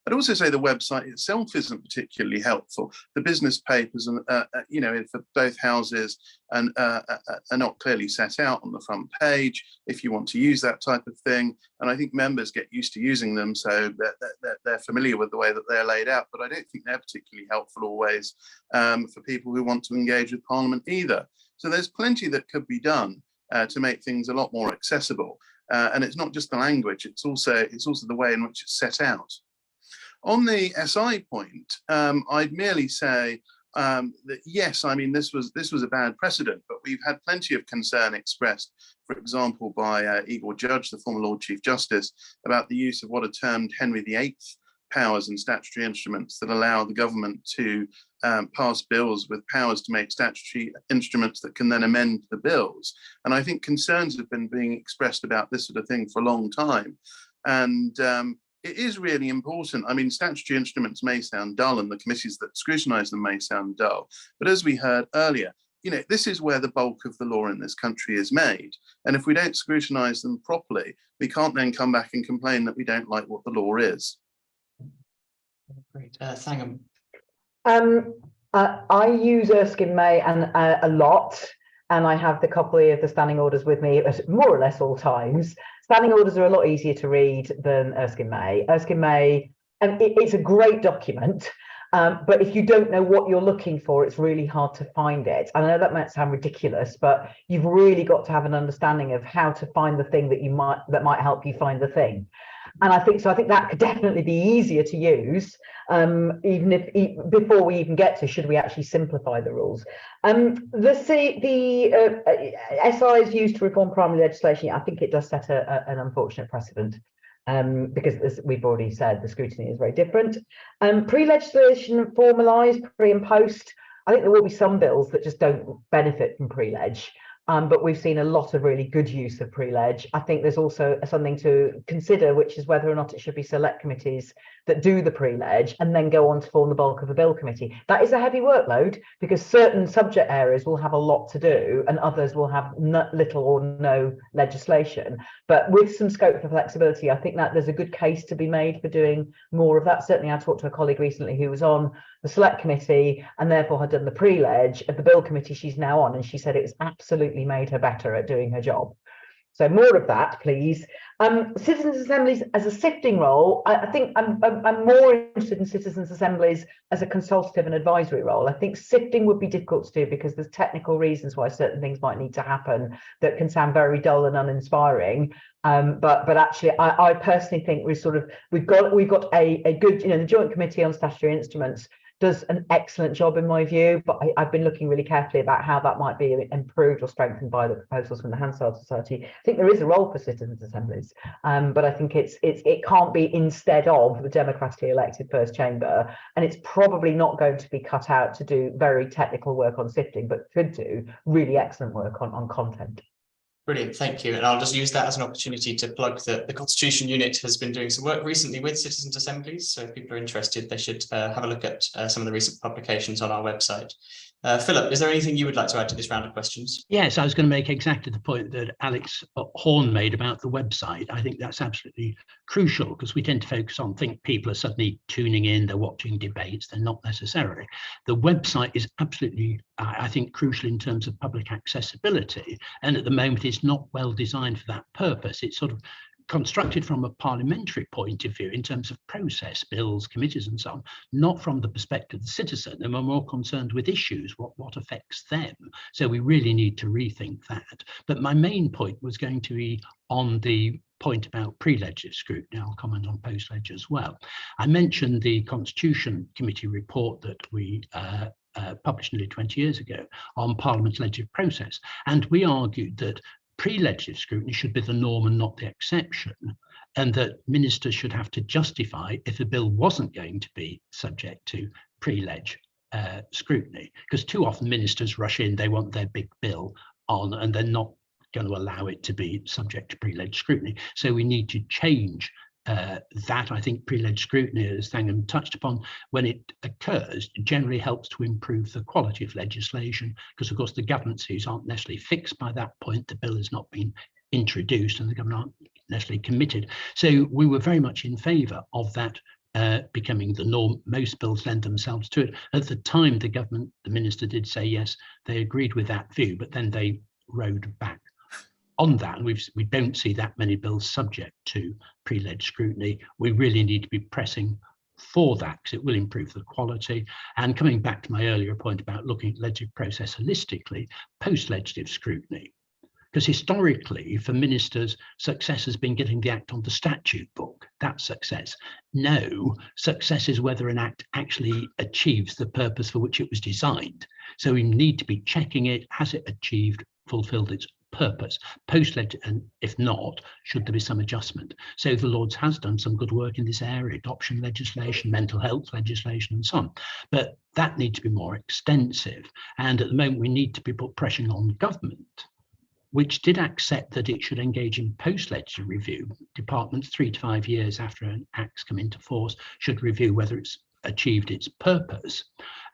I'd also say the website itself isn't particularly helpful. The business papers, and for both houses, and are not clearly set out on the front page if you want to use that type of thing. And I think members get used to using them, so they're familiar with the way that they're laid out. But I don't think they're particularly helpful always for people who want to engage with Parliament either. So there's plenty that could be done to make things a lot more accessible. And it's not just the language; it's also the way in which it's set out. On the SI point, I'd merely say that yes, I mean, this was a bad precedent, but we've had plenty of concern expressed, for example, by Igor Judge, the former Lord Chief Justice, about the use of what are termed Henry VIII powers and statutory instruments that allow the government to pass bills with powers to make statutory instruments that can then amend the bills. And I think concerns have been being expressed about this sort of thing for a long time. And it is really important. I mean, statutory instruments may sound dull and the committees that scrutinise them may sound dull, but as we heard earlier, this is where the bulk of the law in this country is made. And if we don't scrutinise them properly, we can't then come back and complain that we don't like what the law is. Great. Thangam. I use Erskine May and a lot, and I have the copy of the standing orders with me at more or less all times. Standing orders are a lot easier to read than Erskine May. Erskine May, it's a great document, but if you don't know what you're looking for, it's really hard to find it. I know that might sound ridiculous, but you've really got to have an understanding of how to find the thing that might help you find the thing. And I think that could definitely be easier to use, even before we even get to should we actually simplify the rules. The SI is used to reform primary legislation. I think it does set an unfortunate precedent. Because as we've already said, the scrutiny is very different. Pre-legislation formalised, pre and post. I think there will be some bills that just don't benefit from pre-leg. But we've seen a lot of really good use of pre-leg. I think there's also something to consider, which is whether or not it should be select committees that do the pre-leg and then go on to form the bulk of a bill committee. That is a heavy workload because certain subject areas will have a lot to do and others will have little or no legislation. But with some scope for flexibility, I think that there's a good case to be made for doing more of that. Certainly, I talked to a colleague recently who was on the select committee and therefore had done the pre-leg of the bill committee she's now on, and she said it was absolutely made her better at doing her job. So more of that, please. Citizens' assemblies as a sifting role. I think I'm more interested in citizens' assemblies as a consultative and advisory role. I think sifting would be difficult to do because there's technical reasons why certain things might need to happen that can sound very dull and uninspiring. But actually, I personally think we've got a good, the Joint Committee on Statutory Instruments does an excellent job in my view, but I've been looking really carefully about how that might be improved or strengthened by the proposals from the Hansard Society. I think there is a role for citizens' assemblies, but I think it can't be instead of the democratically elected first chamber, and it's probably not going to be cut out to do very technical work on sifting, but could do really excellent work on content. Brilliant, thank you. And I'll just use that as an opportunity to plug that the Constitution Unit has been doing some work recently with citizens' assemblies. So if people are interested, they should have a look at some of the recent publications on our website. Philip, is there anything you would like to add to this round of questions? Yes, I was going to make exactly the point that Alex Horne made about the website. I think that's absolutely crucial because we tend to focus on think people are suddenly tuning in, they're watching debates, they're not necessarily. The website is absolutely, I think, crucial in terms of public accessibility. And at the moment, it's not well designed for that purpose. It's sort of constructed from a parliamentary point of view in terms of process, bills, committees and so on, not from the perspective of the citizen, and we're more concerned with issues, what affects them. So we really need to rethink that. But my main point was going to be on the point about pre-legislative scrutiny. I'll comment on post-leg as well. I mentioned the Constitution Committee report that we published nearly 20 years ago on Parliament's legislative process, and we argued that pre-legislative scrutiny should be the norm and not the exception, and that ministers should have to justify if a bill wasn't going to be subject to pre-leg scrutiny, because too often ministers rush in, they want their big bill on, and they're not going to allow it to be subject to pre-leg scrutiny. So we need to change that. I think pre-leg scrutiny, as Thangam touched upon, when it occurs, generally helps to improve the quality of legislation, because of course the government's views aren't necessarily fixed by that point. The bill has not been introduced and the government aren't necessarily committed. So we were very much in favour of that becoming the norm. Most bills lend themselves to it. At the time, the government, the minister did say yes, they agreed with that view, but then they rode back on that, and we don't see that many bills subject to pre-leg scrutiny. We really need to be pressing for that because it will improve the quality. And coming back to my earlier point about looking at legislative process holistically, post-legislative scrutiny, because historically for ministers, success has been getting the act on the statute book. That's success. No, success is whether an act actually achieves the purpose for which it was designed. So we need to be checking it. Has it achieved, fulfilled its purpose post-leg, and if not, should there be some adjustment? So the Lords has done some good work in this area, adoption legislation, mental health legislation and so on, but that needs to be more extensive. And at the moment we need to be put pressure on government, which did accept that it should engage in post-legislative review. Departments 3 to 5 years after an act's come into force should review whether it's achieved its purpose,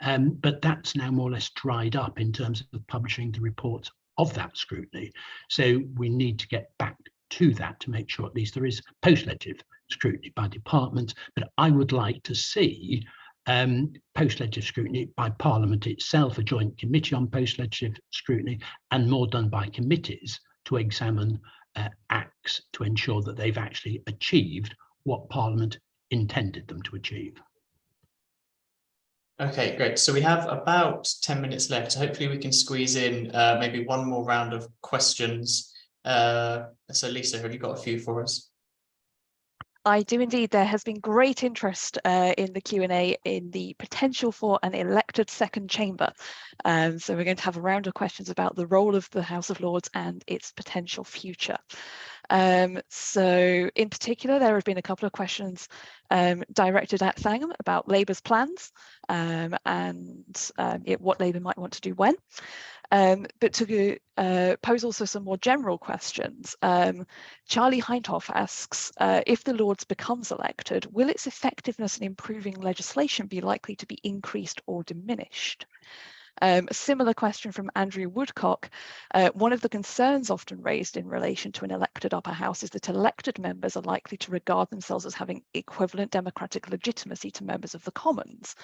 but that's now more or less dried up in terms of publishing the reports of that scrutiny. So we need to get back to that to make sure at least there is post-legislative scrutiny by departments. But I would like to see post-legislative scrutiny by Parliament itself, a joint committee on post-legislative scrutiny, and more done by committees to examine acts to ensure that they've actually achieved what Parliament intended them to achieve. Okay, great. So we have about 10 minutes left. So hopefully we can squeeze in maybe one more round of questions. So Lisa, have you got a few for us? I do indeed. There has been great interest in the Q&A in the potential for an elected second chamber. So we're going to have a round of questions about the role of the House of Lords and its potential future. So in particular, there have been a couple of questions directed at Thangam about Labour's plans and what Labour might want to do when. But to pose also some more general questions, Charlie Heintoff asks, if the Lords becomes elected, will its effectiveness in improving legislation be likely to be increased or diminished? A similar question from Andrew Woodcock. One of the concerns often raised in relation to an elected upper house is that elected members are likely to regard themselves as having equivalent democratic legitimacy to members of the Commons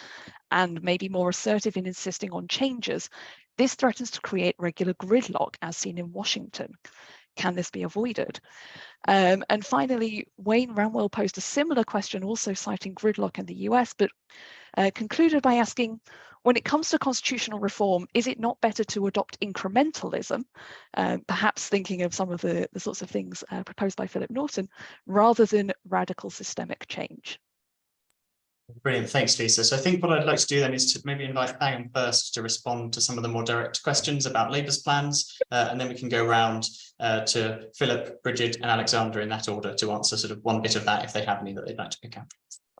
and may be more assertive in insisting on changes. This threatens to create regular gridlock as seen in Washington. Can this be avoided? And finally, Wayne Ramwell posed a similar question, also citing gridlock in the US, but concluded by asking, when it comes to constitutional reform, is it not better to adopt incrementalism, perhaps thinking of some of the sorts of things proposed by Philip Norton, rather than radical systemic change? Brilliant, thanks, Lisa. So I think what I'd like to do then is to maybe invite Thangam first to respond to some of the more direct questions about Labour's plans, and then we can go round to Philip, Brigid and Alexander in that order to answer sort of one bit of that if they have any that they'd like to pick up.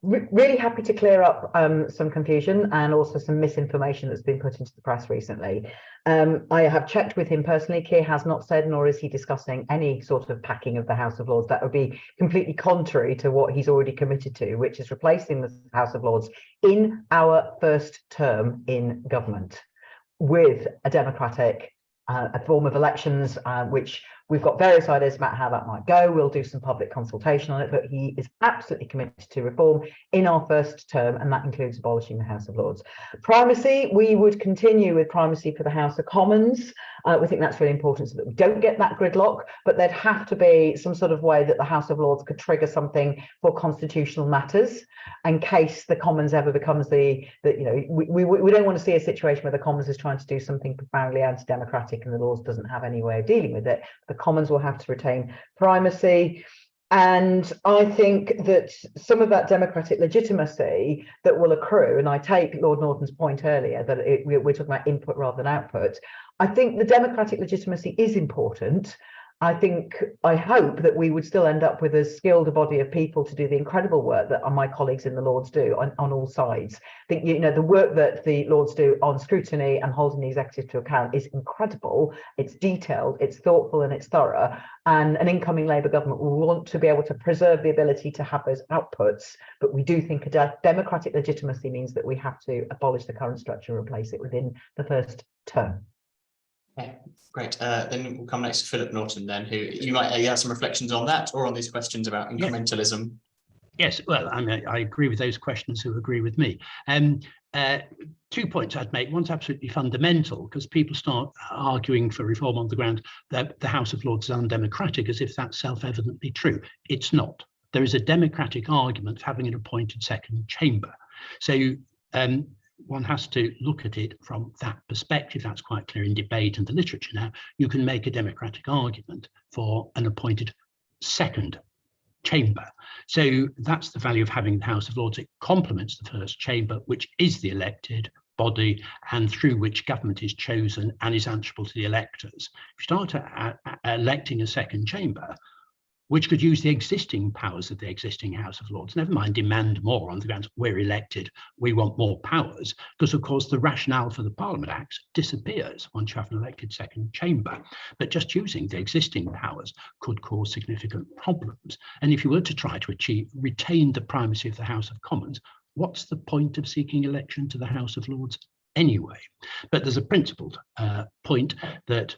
Really happy to clear up some confusion and also some misinformation that's been put into the press recently. I have checked with him personally. Keir has not said, nor is he discussing any sort of packing of the House of Lords. That would be completely contrary to what he's already committed to, which is replacing the House of Lords in our first term in government with a democratic a form of elections, which we've got various ideas about how that might go. We'll do some public consultation on it, but he is absolutely committed to reform in our first term, and that includes abolishing the House of Lords. Primacy, we would continue with primacy for the House of Commons. We think that's really important so that we don't get that gridlock, but there'd have to be some sort of way that the House of Lords could trigger something for constitutional matters in case the Commons ever becomes we don't want to see a situation where the Commons is trying to do something profoundly anti-democratic and the Lords doesn't have any way of dealing with it. The Commons will have to retain primacy. And I think that some of that democratic legitimacy that will accrue, and I take Lord Norton's point earlier that we're talking about input rather than output. I think the democratic legitimacy is important. I hope that we would still end up with a skilled body of people to do the incredible work that my colleagues in the Lords do on all sides. I think, the work that the Lords do on scrutiny and holding the executive to account is incredible. It's detailed, it's thoughtful and it's thorough. And an incoming Labour government will want to be able to preserve the ability to have those outputs. But we do think a democratic legitimacy means that we have to abolish the current structure and replace it within the first term. Okay, great. Then we'll come next to Philip Norton then, who you might have some reflections on that or on these questions about incrementalism. Yes, well, I agree with those questions who agree with me. 2 points I'd make. One's absolutely fundamental because people start arguing for reform on the ground that the House of Lords is undemocratic as if that's self-evidently true. It's not. There is a democratic argument for having an appointed second chamber. So one has to look at it from that perspective. That's quite clear in debate and the literature now. You can make a democratic argument for an appointed second chamber. So that's the value of having the House of Lords. It complements the first chamber, which is the elected body and through which government is chosen and is answerable to the electors. If you start electing a second chamber, which could use the existing powers of the existing House of Lords, never mind demand more on the grounds we're elected, we want more powers, because of course the rationale for the Parliament Acts disappears once you have an elected second chamber. But just using the existing powers could cause significant problems. And if you were to try to retain the primacy of the House of Commons, what's the point of seeking election to the House of Lords anyway? But there's a principled point that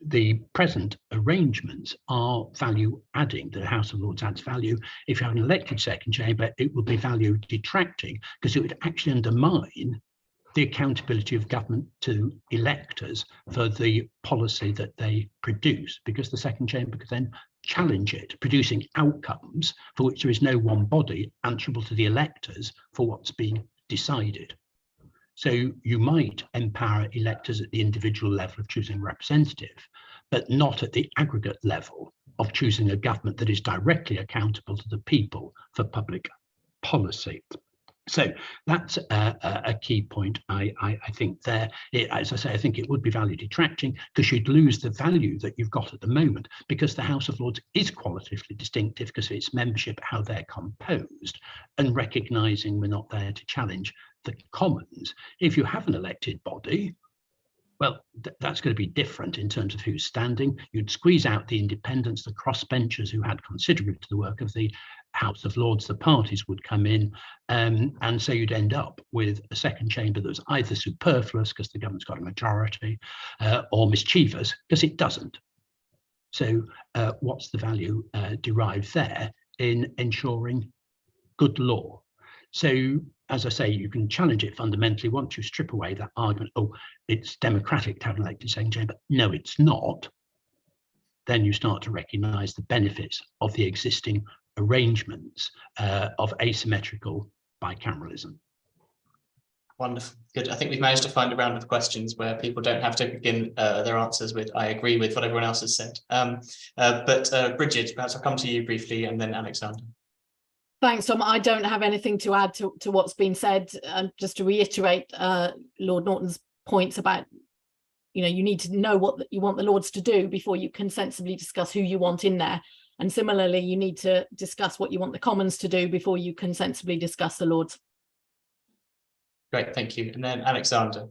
the present arrangements are value adding. The House of Lords adds value. If you have an elected second chamber, it will be value detracting because it would actually undermine the accountability of government to electors for the policy that they produce, because the second chamber could then challenge it, producing outcomes for which there is no one body answerable to the electors for what's being decided. So you might empower electors at the individual level of choosing a representative, but not at the aggregate level of choosing a government that is directly accountable to the people for public policy. So that's a key point, I think there. As I say, I think it would be value detracting because you'd lose the value that you've got at the moment, because the House of Lords is qualitatively distinctive because of its membership, how they're composed, and recognising we're not there to challenge the Commons. If you have an elected body, well, that's going to be different in terms of who's standing. You'd squeeze out the independents, the crossbenchers who had contributed to the work of the House of Lords. The parties would come in, and so you'd end up with a second chamber that was either superfluous because the government's got a majority, or mischievous because it doesn't. So what's the value derived there in ensuring good law? So, as I say, you can challenge it fundamentally once you strip away that argument, oh, it's democratic to have an elected second chamber. No, it's not. Then you start to recognise the benefits of the existing arrangements of asymmetrical bicameralism. Wonderful. Good. I think we've managed to find a round of questions where people don't have to begin their answers with, I agree with what everyone else has said. But Brigid, perhaps I'll come to you briefly and then Alexander. Thanks, Tom. I don't have anything to add to what's been said. Just to reiterate Lord Norton's points about, you need to know what you want the Lords to do before you can sensibly discuss who you want in there. And similarly, you need to discuss what you want the Commons to do before you can sensibly discuss the Lords. Great, thank you. And then Alexander.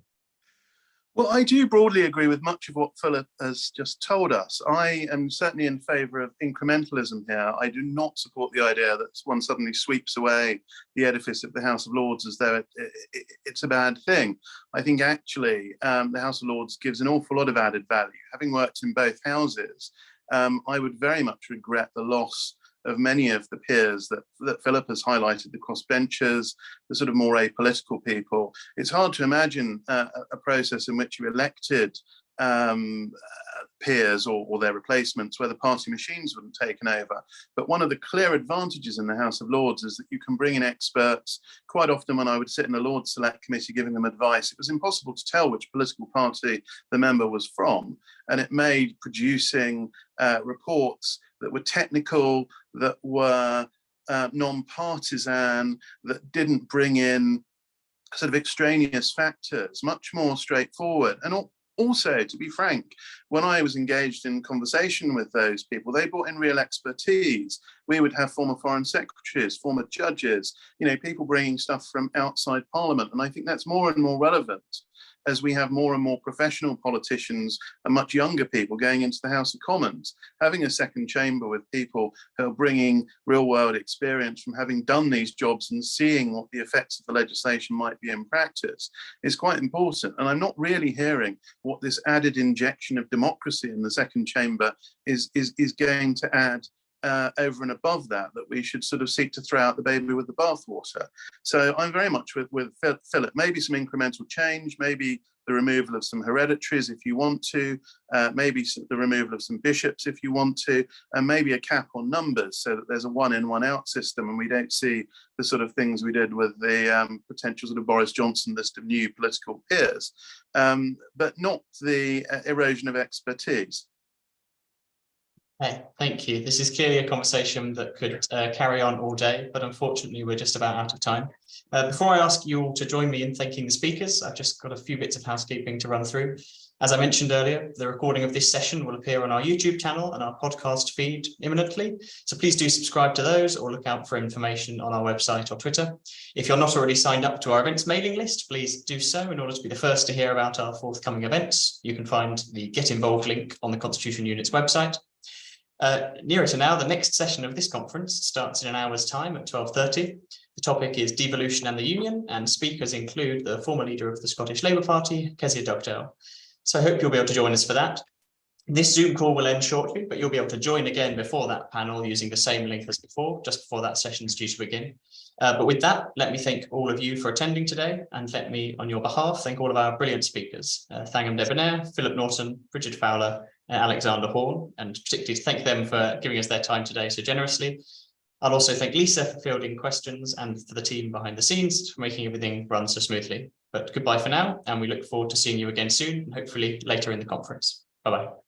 Well, I do broadly agree with much of what Philip has just told us. I am certainly in favour of incrementalism here. I do not support the idea that one suddenly sweeps away the edifice of the House of Lords as though it's a bad thing. I think actually the House of Lords gives an awful lot of added value. Having worked in both houses, I would very much regret the loss of many of the peers that Philip has highlighted, the crossbenchers, the sort of more apolitical people. It's hard to imagine a process in which you elected peers or their replacements where the party machines wouldn't taken over. But one of the clear advantages in the House of Lords is that you can bring in experts. Quite often when I would sit in a Lords Select Committee giving them advice, it was impossible to tell which political party the member was from. And it made producing reports that were technical, that were non-partisan, that didn't bring in sort of extraneous factors, much more straightforward. And also, to be frank, when I was engaged in conversation with those people, they brought in real expertise. We would have former foreign secretaries, former judges, people bringing stuff from outside Parliament. And I think that's more and more relevant as we have more and more professional politicians and much younger people going into the House of Commons. Having a second chamber with people who are bringing real world experience from having done these jobs and seeing what the effects of the legislation might be in practice is quite important. And I'm not really hearing what this added injection of democracy in the second chamber is going to add over and above that we should sort of seek to throw out the baby with the bathwater. So I'm very much with Philip. Maybe some incremental change, maybe the removal of some hereditaries if you want to, maybe the removal of some bishops if you want to, and maybe a cap on numbers so that there's a one in, one out system and we don't see the sort of things we did with the potential sort of Boris Johnson list of new political peers, but not the erosion of expertise. Hey, thank you. This is clearly a conversation that could carry on all day, but unfortunately we're just about out of time. Before I ask you all to join me in thanking the speakers, I've just got a few bits of housekeeping to run through. As I mentioned earlier, the recording of this session will appear on our YouTube channel and our podcast feed imminently. So please do subscribe to those or look out for information on our website or Twitter. If you're not already signed up to our events mailing list, please do so in order to be the first to hear about our forthcoming events. You can find the Get Involved link on the Constitution Unit's website. Nearer to now, the next session of this conference starts in an hour's time at 12:30. The topic is devolution and the union, and speakers include the former leader of the Scottish Labour Party, Kezia Dugdale. So I hope you'll be able to join us for that. This Zoom call will end shortly, but you'll be able to join again before that panel using the same link as before, just before that session is due to begin. But with that, let me thank all of you for attending today, and let me, on your behalf, thank all of our brilliant speakers, Thangam Debbonaire, Philip Norton, Brigid Fowler, Alexander Horne, and particularly to thank them for giving us their time today so generously. I'll also thank Lisa for fielding questions and for the team behind the scenes for making everything run so smoothly. But goodbye for now, and we look forward to seeing you again soon, and hopefully later in the conference. Bye-bye.